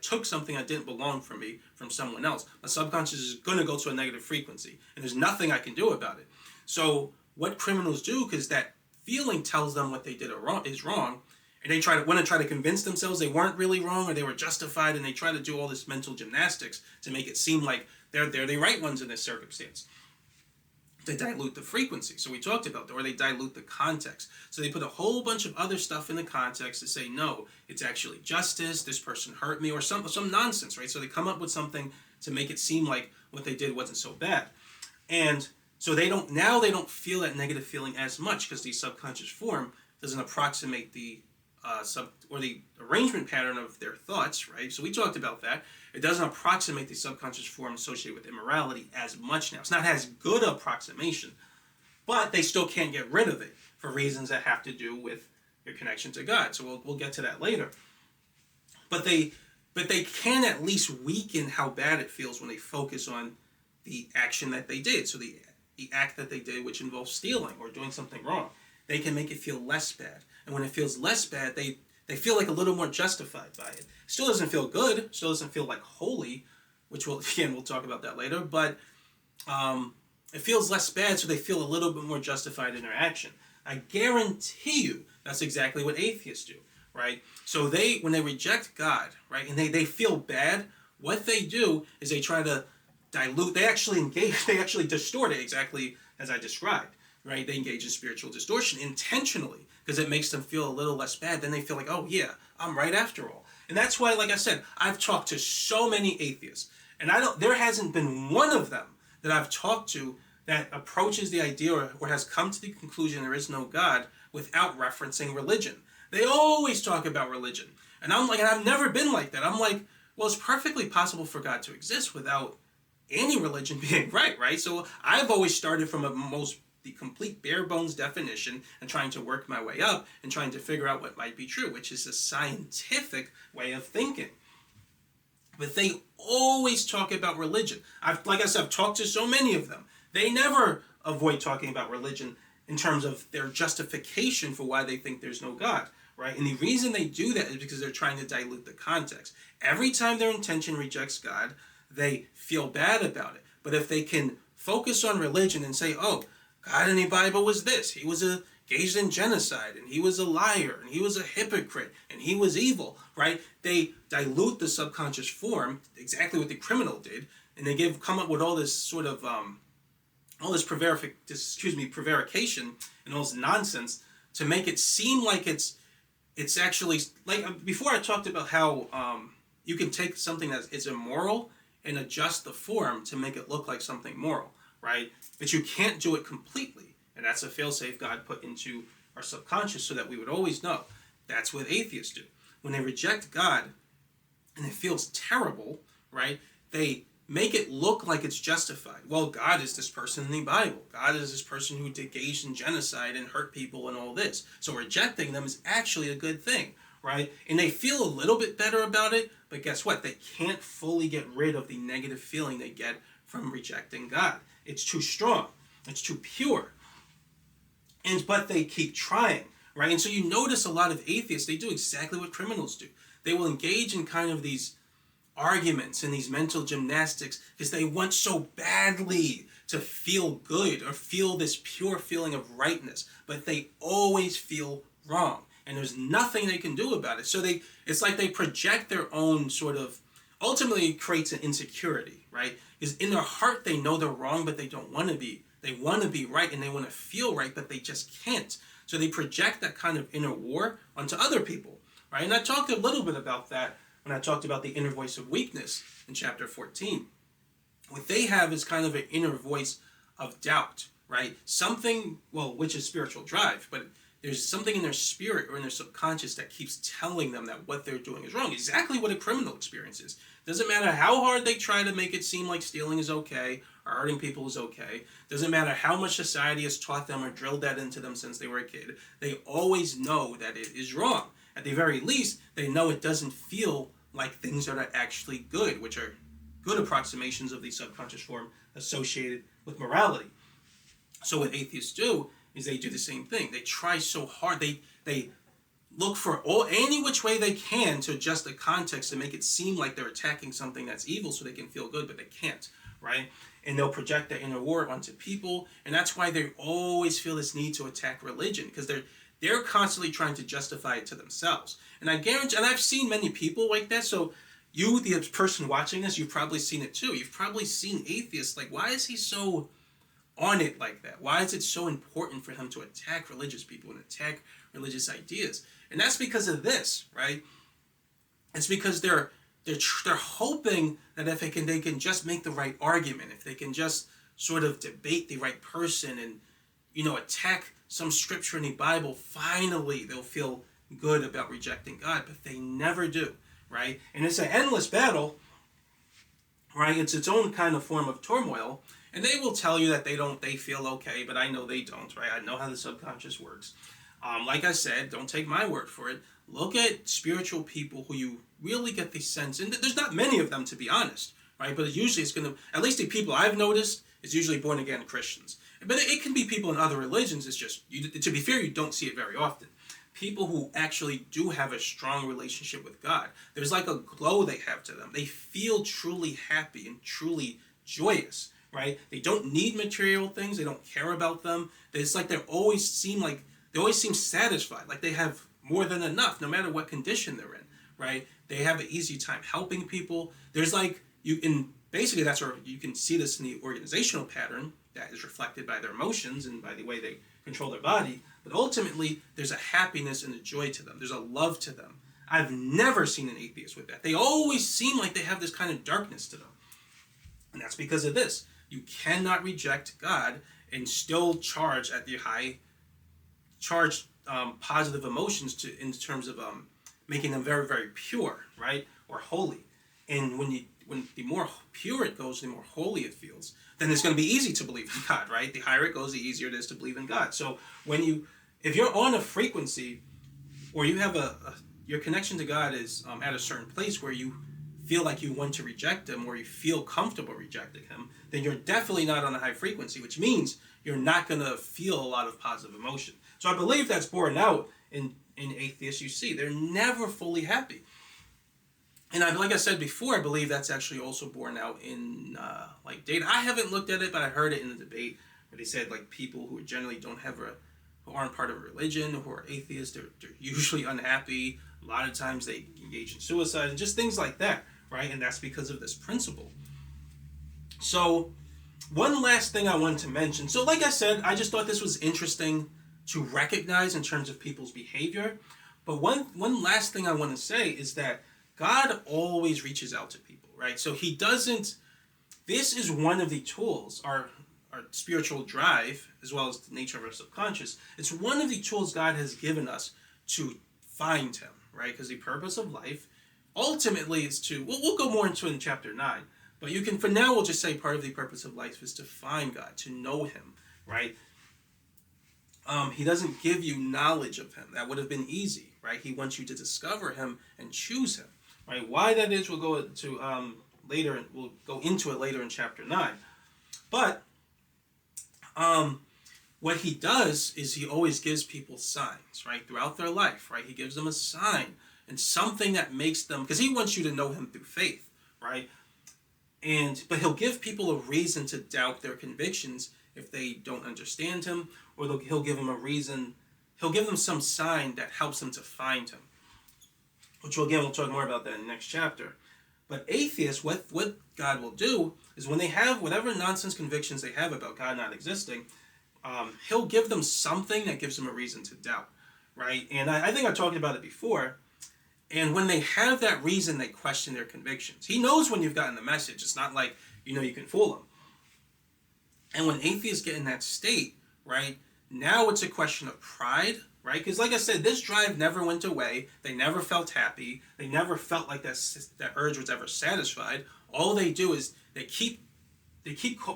took something that didn't belong from me from someone else, my subconscious is going to go to a negative frequency, and there's nothing I can do about it. So what criminals do, because that feeling tells them what they did is wrong, and they want to try to convince themselves they weren't really wrong or they were justified, and they try to do all this mental gymnastics to make it seem like they're the right ones in this circumstance. They dilute the frequency. So we talked about that, or they dilute the context. So they put a whole bunch of other stuff in the context to say, no, it's actually justice, this person hurt me, or some nonsense, right? So they come up with something to make it seem like what they did wasn't so bad. And so they don't feel that negative feeling as much, because the subconscious form doesn't approximate the the arrangement pattern of their thoughts, right? So we talked about that. It doesn't approximate the subconscious form associated with immorality as much now. It's not as good an approximation, but they still can't get rid of it for reasons that have to do with your connection to God. So we'll get to that later. But they can at least weaken how bad it feels when they focus on the action that they did. So the act that they did, which involves stealing or doing something wrong, they can make it feel less bad. And when it feels less bad, they feel like a little more justified by it. Still doesn't feel good, still doesn't feel like holy, which we'll talk about that later, but it feels less bad, so they feel a little bit more justified in their action. I guarantee you that's exactly what atheists do, right? So when they reject God, right, and they feel bad, what they do is they try to dilute, they actually distort it exactly as I described, right? They engage in spiritual distortion intentionally, because it makes them feel a little less bad. Then they feel like, oh yeah, I'm right after all. And that's why, like I said, I've talked to so many atheists, and there hasn't been one of them that I've talked to that approaches the idea or has come to the conclusion there is no God without referencing religion. They always talk about religion. And I'm like, and I've never been like that. I'm like, well, it's perfectly possible for God to exist without any religion being right? So I've always started from the complete bare bones definition and trying to work my way up and trying to figure out what might be true, which is a scientific way of thinking. But they always talk about religion. I've talked to so many of them. They never avoid talking about religion in terms of their justification for why they think there's no God, right? And the reason they do that is because they're trying to dilute the context. Every time their intention rejects God, they feel bad about it. But if they can focus on religion and say, oh, God in the Bible was this. He was engaged in genocide, and he was a liar, and he was a hypocrite, and he was evil, right? They dilute the subconscious form, exactly what the criminal did, and they come up with all this sort of all this prevarication and all this nonsense to make it seem like it's actually like before. I talked about how you can take something that is immoral and adjust the form to make it look like something moral, right? But you can't do it completely. And that's a fail-safe God put into our subconscious so that we would always know. That's what atheists do. When they reject God and it feels terrible, right, they make it look like it's justified. Well, God is this person in the Bible. God is this person who engaged in genocide and hurt people and all this. So rejecting them is actually a good thing, right? And they feel a little bit better about it, but guess what? They can't fully get rid of the negative feeling they get from rejecting God. It's too strong. It's too pure. But they keep trying, right? And so you notice a lot of atheists, they do exactly what criminals do. They will engage in kind of these arguments and these mental gymnastics because they want so badly to feel good or feel this pure feeling of rightness, but they always feel wrong. And there's nothing they can do about it. So it's like they project their own sort of, ultimately it creates an insecurity, right? Because in their heart they know they're wrong, but they don't want to be. They want to be right and they want to feel right, but they just can't. So they project that kind of inner war onto other people, right? And I talked a little bit about that when I talked about the inner voice of weakness in chapter 14. What they have is kind of an inner voice of doubt, right? Something, well, which is spiritual drive, but there's something in their spirit or in their subconscious that keeps telling them that what they're doing is wrong. Exactly what a criminal experiences. Doesn't matter how hard they try to make it seem like stealing is okay or hurting people is okay. Doesn't matter how much society has taught them or drilled that into them since they were a kid. They always know that it is wrong. At the very least, they know it doesn't feel like things that are actually good, which are good approximations of the subconscious form associated with morality. So what atheists do is they do the same thing. They try so hard. They look for any which way they can to adjust the context to make it seem like they're attacking something that's evil so they can feel good, but they can't, right? And they'll project that inner war onto people, and that's why they always feel this need to attack religion, because they're constantly trying to justify it to themselves. And I guarantee, and I've seen many people like that, so you, the person watching this, you've probably seen it too. You've probably seen atheists, like, why is he so on it like that? Why is it so important for him to attack religious people and attack religious ideas? And that's because of this, right? It's because they're hoping that if they can just make the right argument, if they can just sort of debate the right person and, attack some scripture in the Bible, finally they'll feel good about rejecting God, but they never do, right? And it's an endless battle, right? It's its own kind of form of turmoil, and they will tell you that they feel okay, but I know they don't, right? I know how the subconscious works. Like I said, don't take my word for it. Look at spiritual people who you really get the sense, and there's not many of them, to be honest, right? But usually it's going to, at least the people I've noticed, is usually born again Christians. But it can be people in other religions. It's just, to be fair, you don't see it very often. People who actually do have a strong relationship with God. There's like a glow they have to them. They feel truly happy and truly joyous, right? They don't need material things. They don't care about them. It's like they always seem satisfied, like they have more than enough, no matter what condition they're in, right? They have an easy time helping people. There's like, basically that's where you can see this in the organizational pattern that is reflected by their emotions and by the way they control their body. But ultimately, there's a happiness and a joy to them. There's a love to them. I've never seen an atheist with that. They always seem like they have this kind of darkness to them. And that's because of this. You cannot reject God and still charge at the positive emotions in terms of making them very, very pure, right? Or holy. And when the more pure it goes, the more holy it feels, then it's going to be easy to believe in God, right? The higher it goes, the easier it is to believe in God. So if you're on a frequency, or you have your connection to God is at a certain place where you feel like you want to reject him, or you feel comfortable rejecting him, then you're definitely not on a high frequency, which means you're not going to feel a lot of positive emotion. So I believe that's borne out in atheists you see. They're never fully happy. And like I said before, I believe that's actually also borne out in data. I haven't looked at it, but I heard it in the debate where they said like people who generally who aren't part of a religion, who are atheists, they're usually unhappy. A lot of times they engage in suicide and just things like that, right? And that's because of this principle. So one last thing I wanted to mention. So like I said, I just thought this was interesting to recognize in terms of people's behavior. But one last thing I want to say is that God always reaches out to people, right? So he doesn't, this is one of the tools, our spiritual drive, as well as the nature of our subconscious. It's one of the tools God has given us to find him, right? Because the purpose of life ultimately is to, we'll go more into it in chapter 9, but for now, we'll just say part of the purpose of life is to find God, to know him, right? He doesn't give you knowledge of him. That would have been easy, right? He wants you to discover him and choose him, right? Why that is, we'll go to later. We'll go into it later in chapter 9. But what he does is he always gives people signs, right? Throughout their life, right? He gives them a sign and something that makes them, because he wants you to know him through faith, right? But he'll give people a reason to doubt their convictions if they don't understand him, or he'll give them a reason, he'll give them some sign that helps them to find him. Which we'll talk more about that in the next chapter. But atheists, what God will do is when they have whatever nonsense convictions they have about God not existing, he'll give them something that gives them a reason to doubt, right? And I think I talked about it before. And when they have that reason, they question their convictions. He knows when you've gotten the message. It's not like, you can fool him. And when atheists get in that state, right, Now it's a question of pride, right? Because like I said, this drive never went away. They never felt happy. They never felt like that urge was ever satisfied. All they do is they keep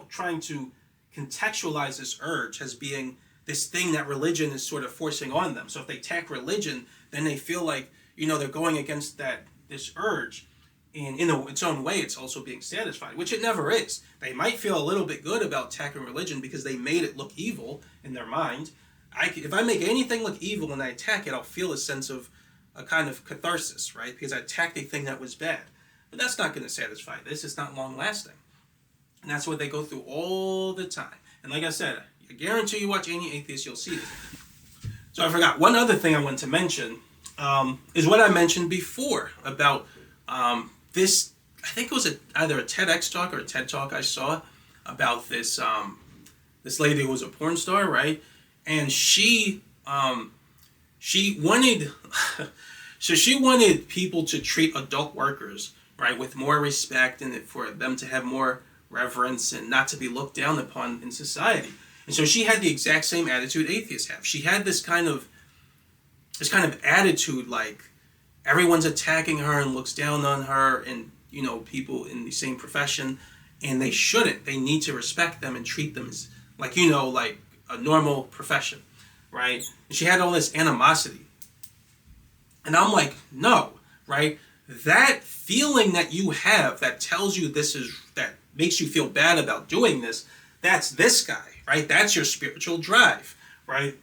trying to contextualize this urge as being this thing that religion is sort of forcing on them. So if they attack religion, then they feel like, they're going against this urge. And in its own way, it's also being satisfied, which it never is. They might feel a little bit good about attacking religion because they made it look evil in their mind. If I make anything look evil and I attack it, I'll feel a sense of a kind of catharsis, right? Because I attacked a thing that was bad. But that's not going to satisfy this. It's not long lasting. And that's what they go through all the time. And like I said, I guarantee you watch any atheist, you'll see this. So I forgot. One other thing I wanted to mention is what I mentioned before about this. I think it was either a TEDx talk or a TED talk I saw about this lady who was a porn star, right? And she wanted so she wanted people to treat adult workers, right, with more respect and for them to have more reverence and not to be looked down upon in society. And so she had the exact same attitude atheists have. She had this kind of attitude like everyone's attacking her and looks down on her, and people in the same profession, and they shouldn't. They need to respect them and treat them as like a normal profession, right? And she had all this animosity. And I'm like, no, right? That feeling that you have that tells you that makes you feel bad about doing this, that's this guy, right? That's your spiritual drive, right?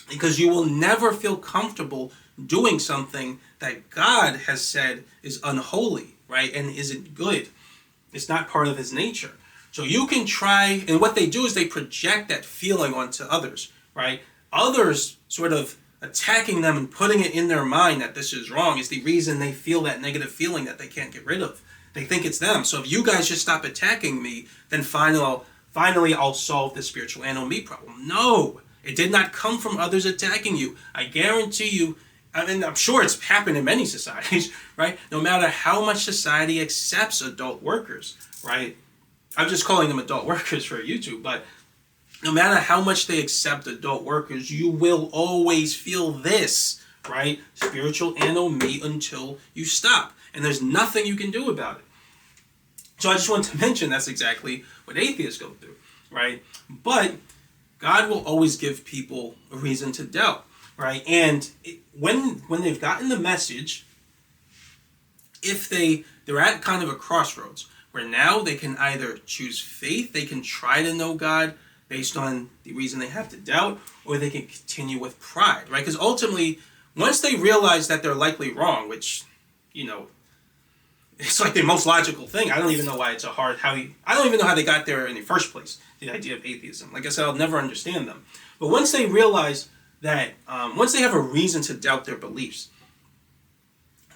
Because you will never feel comfortable doing something that God has said is unholy, right? And isn't good. It's not part of his nature. So you can try, and what they do is they project that feeling onto others, right? Others sort of attacking them and putting it in their mind that this is wrong is the reason they feel that negative feeling that they can't get rid of. They think it's them. So if you guys just stop attacking me, then finally I'll solve the spiritual anomie problem. No, it did not come from others attacking you. I guarantee you, I mean, I'm sure it's happened in many societies, right? No matter how much society accepts adult workers, right? I'm just calling them adult workers for YouTube, but no matter how much they accept adult workers, you will always feel this, right? Spiritual anomie until you stop. And there's nothing you can do about it. So I just want to mention that's exactly what atheists go through, right? But God will always give people a reason to doubt, right? And when they've gotten the message, if they're at kind of a crossroads where now they can either choose faith, they can try to know God based on the reason they have to doubt, or they can continue with pride, right? Because ultimately, once they realize that they're likely wrong, which, it's like the most logical thing. I don't even know why it's I don't even know how they got there in the first place, the idea of atheism. Like I said, I'll never understand them. But once they realize that, once they have a reason to doubt their beliefs,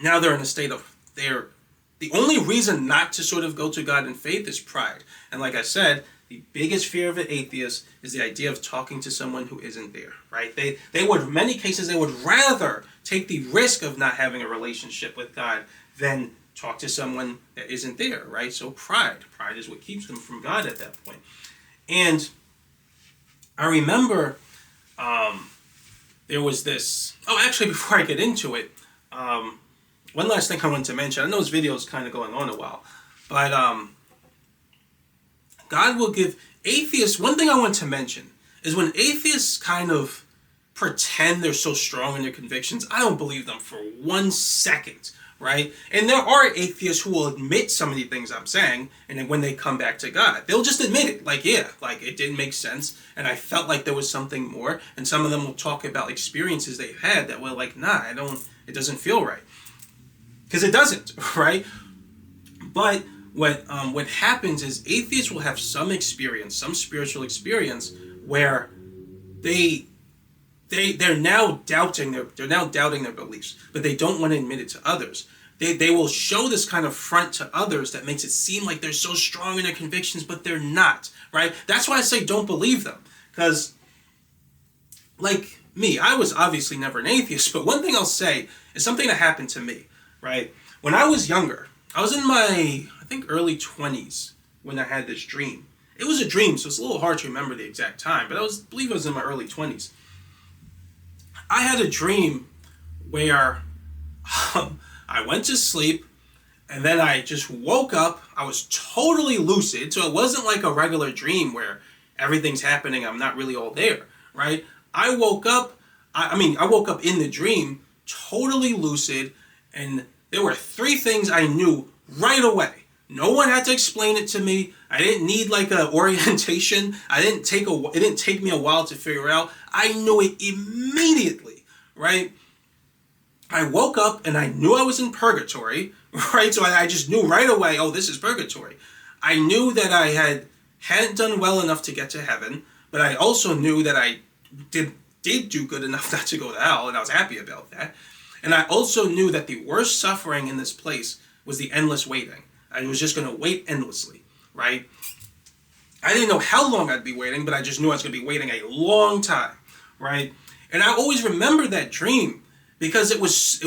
now they're in a state of, the only reason not to sort of go to God in faith is pride. And like I said, the biggest fear of an atheist is the idea of talking to someone who isn't there, right? They would, in many cases, they would rather take the risk of not having a relationship with God than talk to someone that isn't there, right? So pride is what keeps them from God at that point. And I remember there was this, actually before I get into it, one last thing I wanted to mention. I know this video is kind of going on a while, but God will give atheists, one thing I want to mention is when atheists kind of pretend they're so strong in their convictions, I don't believe them for 1 second, right? And there are atheists who will admit some of the things I'm saying, and then when they come back to God, they'll just admit it, like, yeah, like it didn't make sense, and I felt like there was something more, and some of them will talk about experiences they've had that were like, nah, it doesn't feel right. Because it doesn't, right? But what happens is atheists will have some experience, some spiritual experience, where they're now doubting their beliefs, but they don't want to admit it to others. They will show this kind of front to others that makes it seem like they're so strong in their convictions, but they're not, right? That's why I say don't believe them, because like me, I was obviously never an atheist, but one thing I'll say is something that happened to me, right? When I was younger, I was in my, I think, early 20s when I had this dream. It was a dream, so it's a little hard to remember the exact time, but I believe it was in my early 20s. I had a dream where I went to sleep, and then I just woke up. I was totally lucid, so it wasn't like a regular dream where everything's happening, I'm not really all there, right? I woke up, I woke up in the dream, totally lucid, and there were 3 things I knew right away. No one had to explain it to me. I didn't need like an orientation. It didn't take me a while to figure out. I knew it immediately, right? I woke up and I knew I was in purgatory, right? So I just knew right away, oh, this is purgatory. I knew that I hadn't done well enough to get to heaven, but I also knew that I did do good enough not to go to hell, and I was happy about that. And I also knew that the worst suffering in this place was the endless waiting. I was just going to wait endlessly, right? I didn't know how long I'd be waiting, but I just knew I was going to be waiting a long time, right? And I always remember that dream because it was.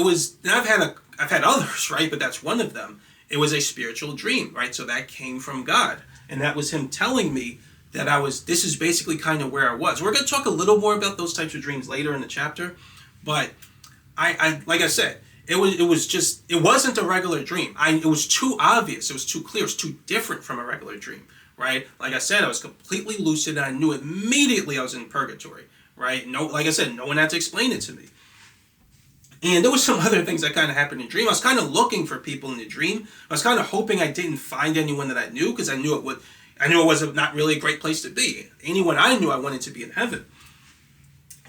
And I've had others, right? But that's one of them. It was a spiritual dream, right? So that came from God, and that was Him telling me that this is basically kind of where I was. We're going to talk a little more about those types of dreams later in the chapter, but I like I said, it wasn't a regular dream. It was too obvious. It was too clear. It was too different from a regular dream, right? Like I said, I was completely lucid, and I knew immediately I was in purgatory, right? Like I said, no one had to explain it to me. And there was some other things that kind of happened in the dream. I was kind of looking for people in the dream. I was kind of hoping I didn't find anyone that I knew, because I knew it was not really a great place to be. Anyone I knew, I wanted to be in heaven.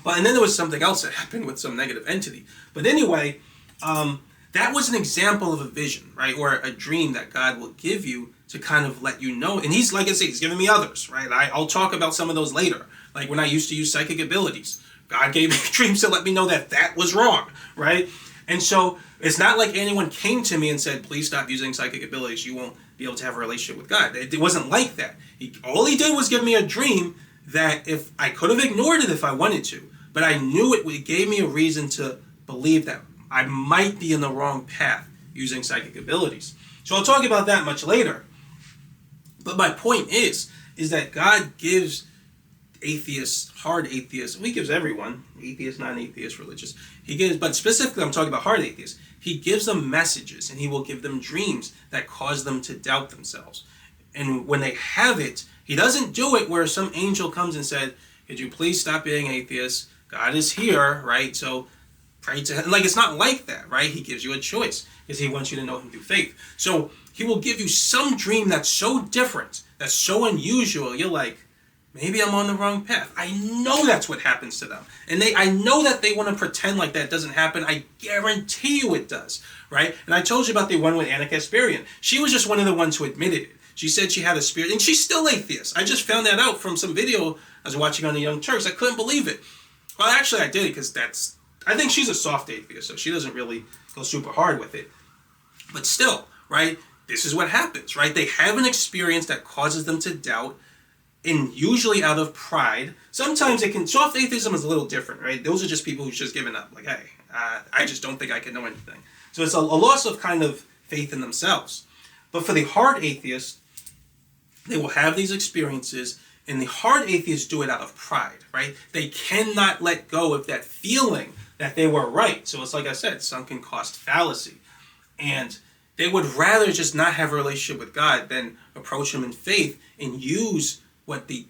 And then there was something else that happened with some negative entity. But anyway, that was an example of a vision, right? Or a dream that God will give you to kind of let you know. And He's, like I say, He's giving me others, right? I'll talk about some of those later. Like when I used to use psychic abilities. God gave me dreams to let me know that was wrong, right? And so it's not like anyone came to me and said, please stop using psychic abilities. You won't be able to have a relationship with God. It wasn't like that. All He did was give me a dream that if I could have ignored it if I wanted to, but I knew it gave me a reason to believe that I might be in the wrong path using psychic abilities. So I'll talk about that much later. But my point is that God gives atheists, hard atheists, He gives everyone, atheists, non-atheists, religious, He gives, but specifically I'm talking about hard atheists, He gives them messages, and He will give them dreams that cause them to doubt themselves. And when they have it, He doesn't do it where some angel comes and said, could you please stop being atheist? God is here, right? So pray to Him. Like, it's not like that, right? He gives you a choice because He wants you to know Him through faith. So He will give you some dream that's so different, that's so unusual, you're like, maybe I'm on the wrong path. I know that's what happens to them. And I know that they want to pretend like that doesn't happen. I guarantee you it does, right? And I told you about the one with Anna Kasparian. She was just one of the ones who admitted it. She said she had a spirit, and she's still atheist. I just found that out from some video I was watching on the Young Turks. I couldn't believe it. Well, actually, I did it because I think she's a soft atheist, so she doesn't really go super hard with it. But still, right, this is what happens, right? They have an experience that causes them to doubt, and usually out of pride. Sometimes soft atheism is a little different, right? Those are just people who've just given up. Like, hey, I just don't think I can know anything. So it's a loss of kind of faith in themselves. But for the hard atheists, they will have these experiences, and the hard atheists do it out of pride, right? They cannot let go of that feeling that they were right. So it's like I said, sunken cost fallacy. And they would rather just not have a relationship with God than approach Him in faith and use what the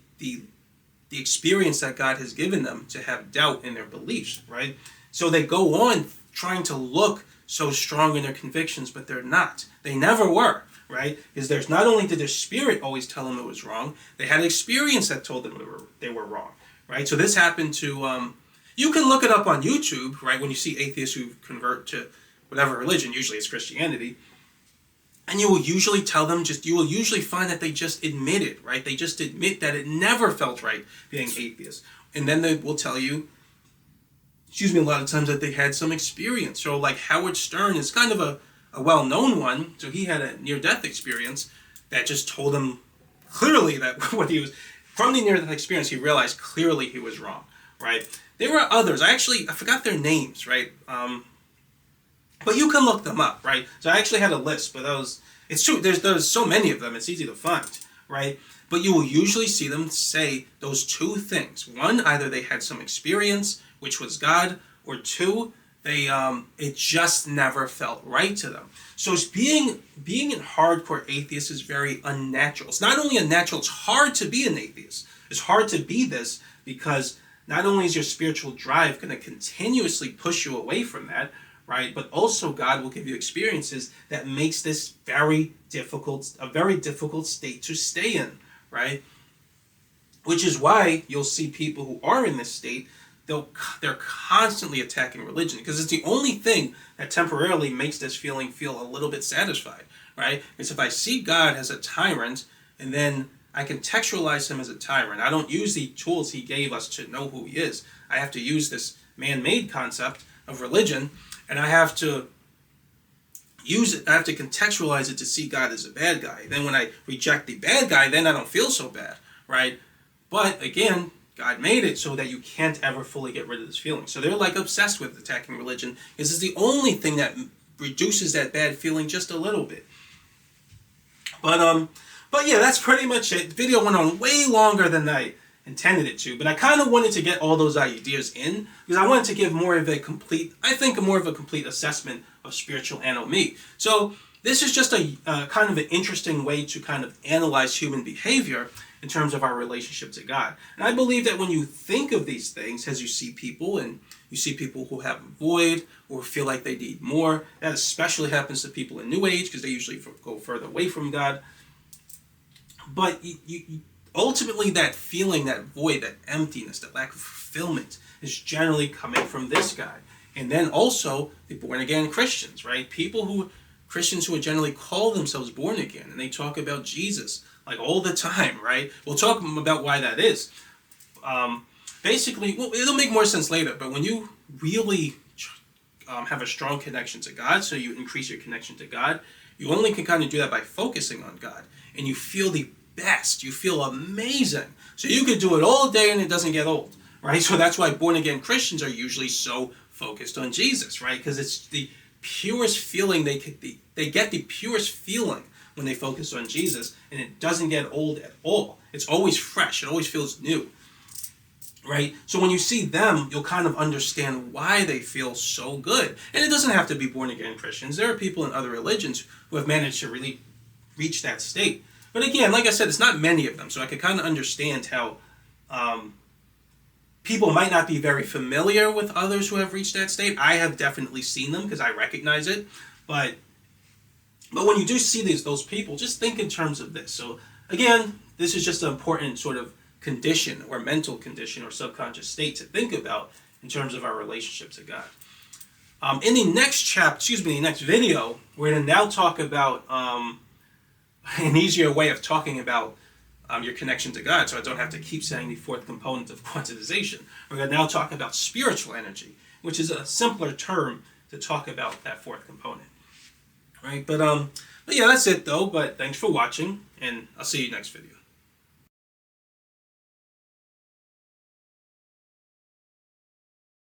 experience that God has given them to have doubt in their beliefs, right? So they go on trying to look so strong in their convictions, but they're not. They never were, right? Because there's not only did their spirit always tell them it was wrong, they had experience that told them they were wrong, right? So this happened to, you can look it up on YouTube, right? When you see atheists who convert to whatever religion, usually it's Christianity, and you will usually you will usually find that they just admit it, right? They just admit that it never felt right being atheist. And then they will tell you, a lot of times that they had some experience. So like Howard Stern is kind of a well-known one. So he had a near-death experience that just told him clearly that from the near-death experience, he realized clearly he was wrong, right? There were others. I forgot their names, right? But you can look them up, right? So I actually had a list, but it's true. There's so many of them. It's easy to find, right? But you will usually see them say those two things. One, either they had some experience, which was God, or two, it just never felt right to them. So being a hardcore atheist is very unnatural. It's not only unnatural, it's hard to be an atheist. It's hard to be this because not only is your spiritual drive going to continuously push you away from that, right? But also God will give you experiences that makes this a very difficult state to stay in, right? Which is why you'll see people who are in this state, they're constantly attacking religion because it's the only thing that temporarily makes this feeling feel a little bit satisfied, right? Because if I see God as a tyrant and then I contextualize him as a tyrant, I don't use the tools he gave us to know who he is. I have to use this man-made concept of religion, and I have to use it. I have to contextualize it to see God as a bad guy. Then when I reject the bad guy, then I don't feel so bad, right? But again, God made it so that you can't ever fully get rid of this feeling. So they're like obsessed with attacking religion because it's the only thing that reduces that bad feeling just a little bit. But yeah, that's pretty much it. The video went on way longer than I intended it to, but I kind of wanted to get all those ideas in because I wanted to give more of a complete assessment of spiritual anomie. So this is just a kind of an interesting way to kind of analyze human behavior in terms of our relationship to God. And I believe that when you think of these things, as you see people, and you see people who have a void or feel like they need more, that especially happens to people in New Age because they usually go further away from God. But you ultimately, that feeling, that void, that emptiness, that lack of fulfillment is generally coming from this guy. And then also the born-again Christians, right? Christians who generally call themselves born again, and they talk about Jesus like all the time, right? We'll talk about why that is. Basically, well, it'll make more sense later, but when you really have a strong connection to God, so you increase your connection to God, you only can kind of do that by focusing on God, and you feel the best. You feel amazing. So you could do it all day and it doesn't get old, right? So that's why born-again Christians are usually so focused on Jesus, right? Because it's the purest feeling they get the purest feeling when they focus on Jesus, and it doesn't get old at all. It's always fresh. It always feels new, right? So when you see them, you'll kind of understand why they feel so good. And it doesn't have to be born-again Christians. There are people in other religions who have managed to really reach that state. But again, like I said, it's not many of them, so I could kind of understand how people might not be very familiar with others who have reached that state. I have definitely seen them because I recognize it. But when you do see those people, just think in terms of this. So again, this is just an important sort of condition or mental condition or subconscious state to think about in terms of our relationship to God. In the next the next video, we're going to now talk about an easier way of talking about your connection to God, so I don't have to keep saying the fourth component of quantization. We're going to now talk about spiritual energy, which is a simpler term to talk about that fourth component. Right? But yeah, that's it though. But thanks for watching, and I'll see you next video.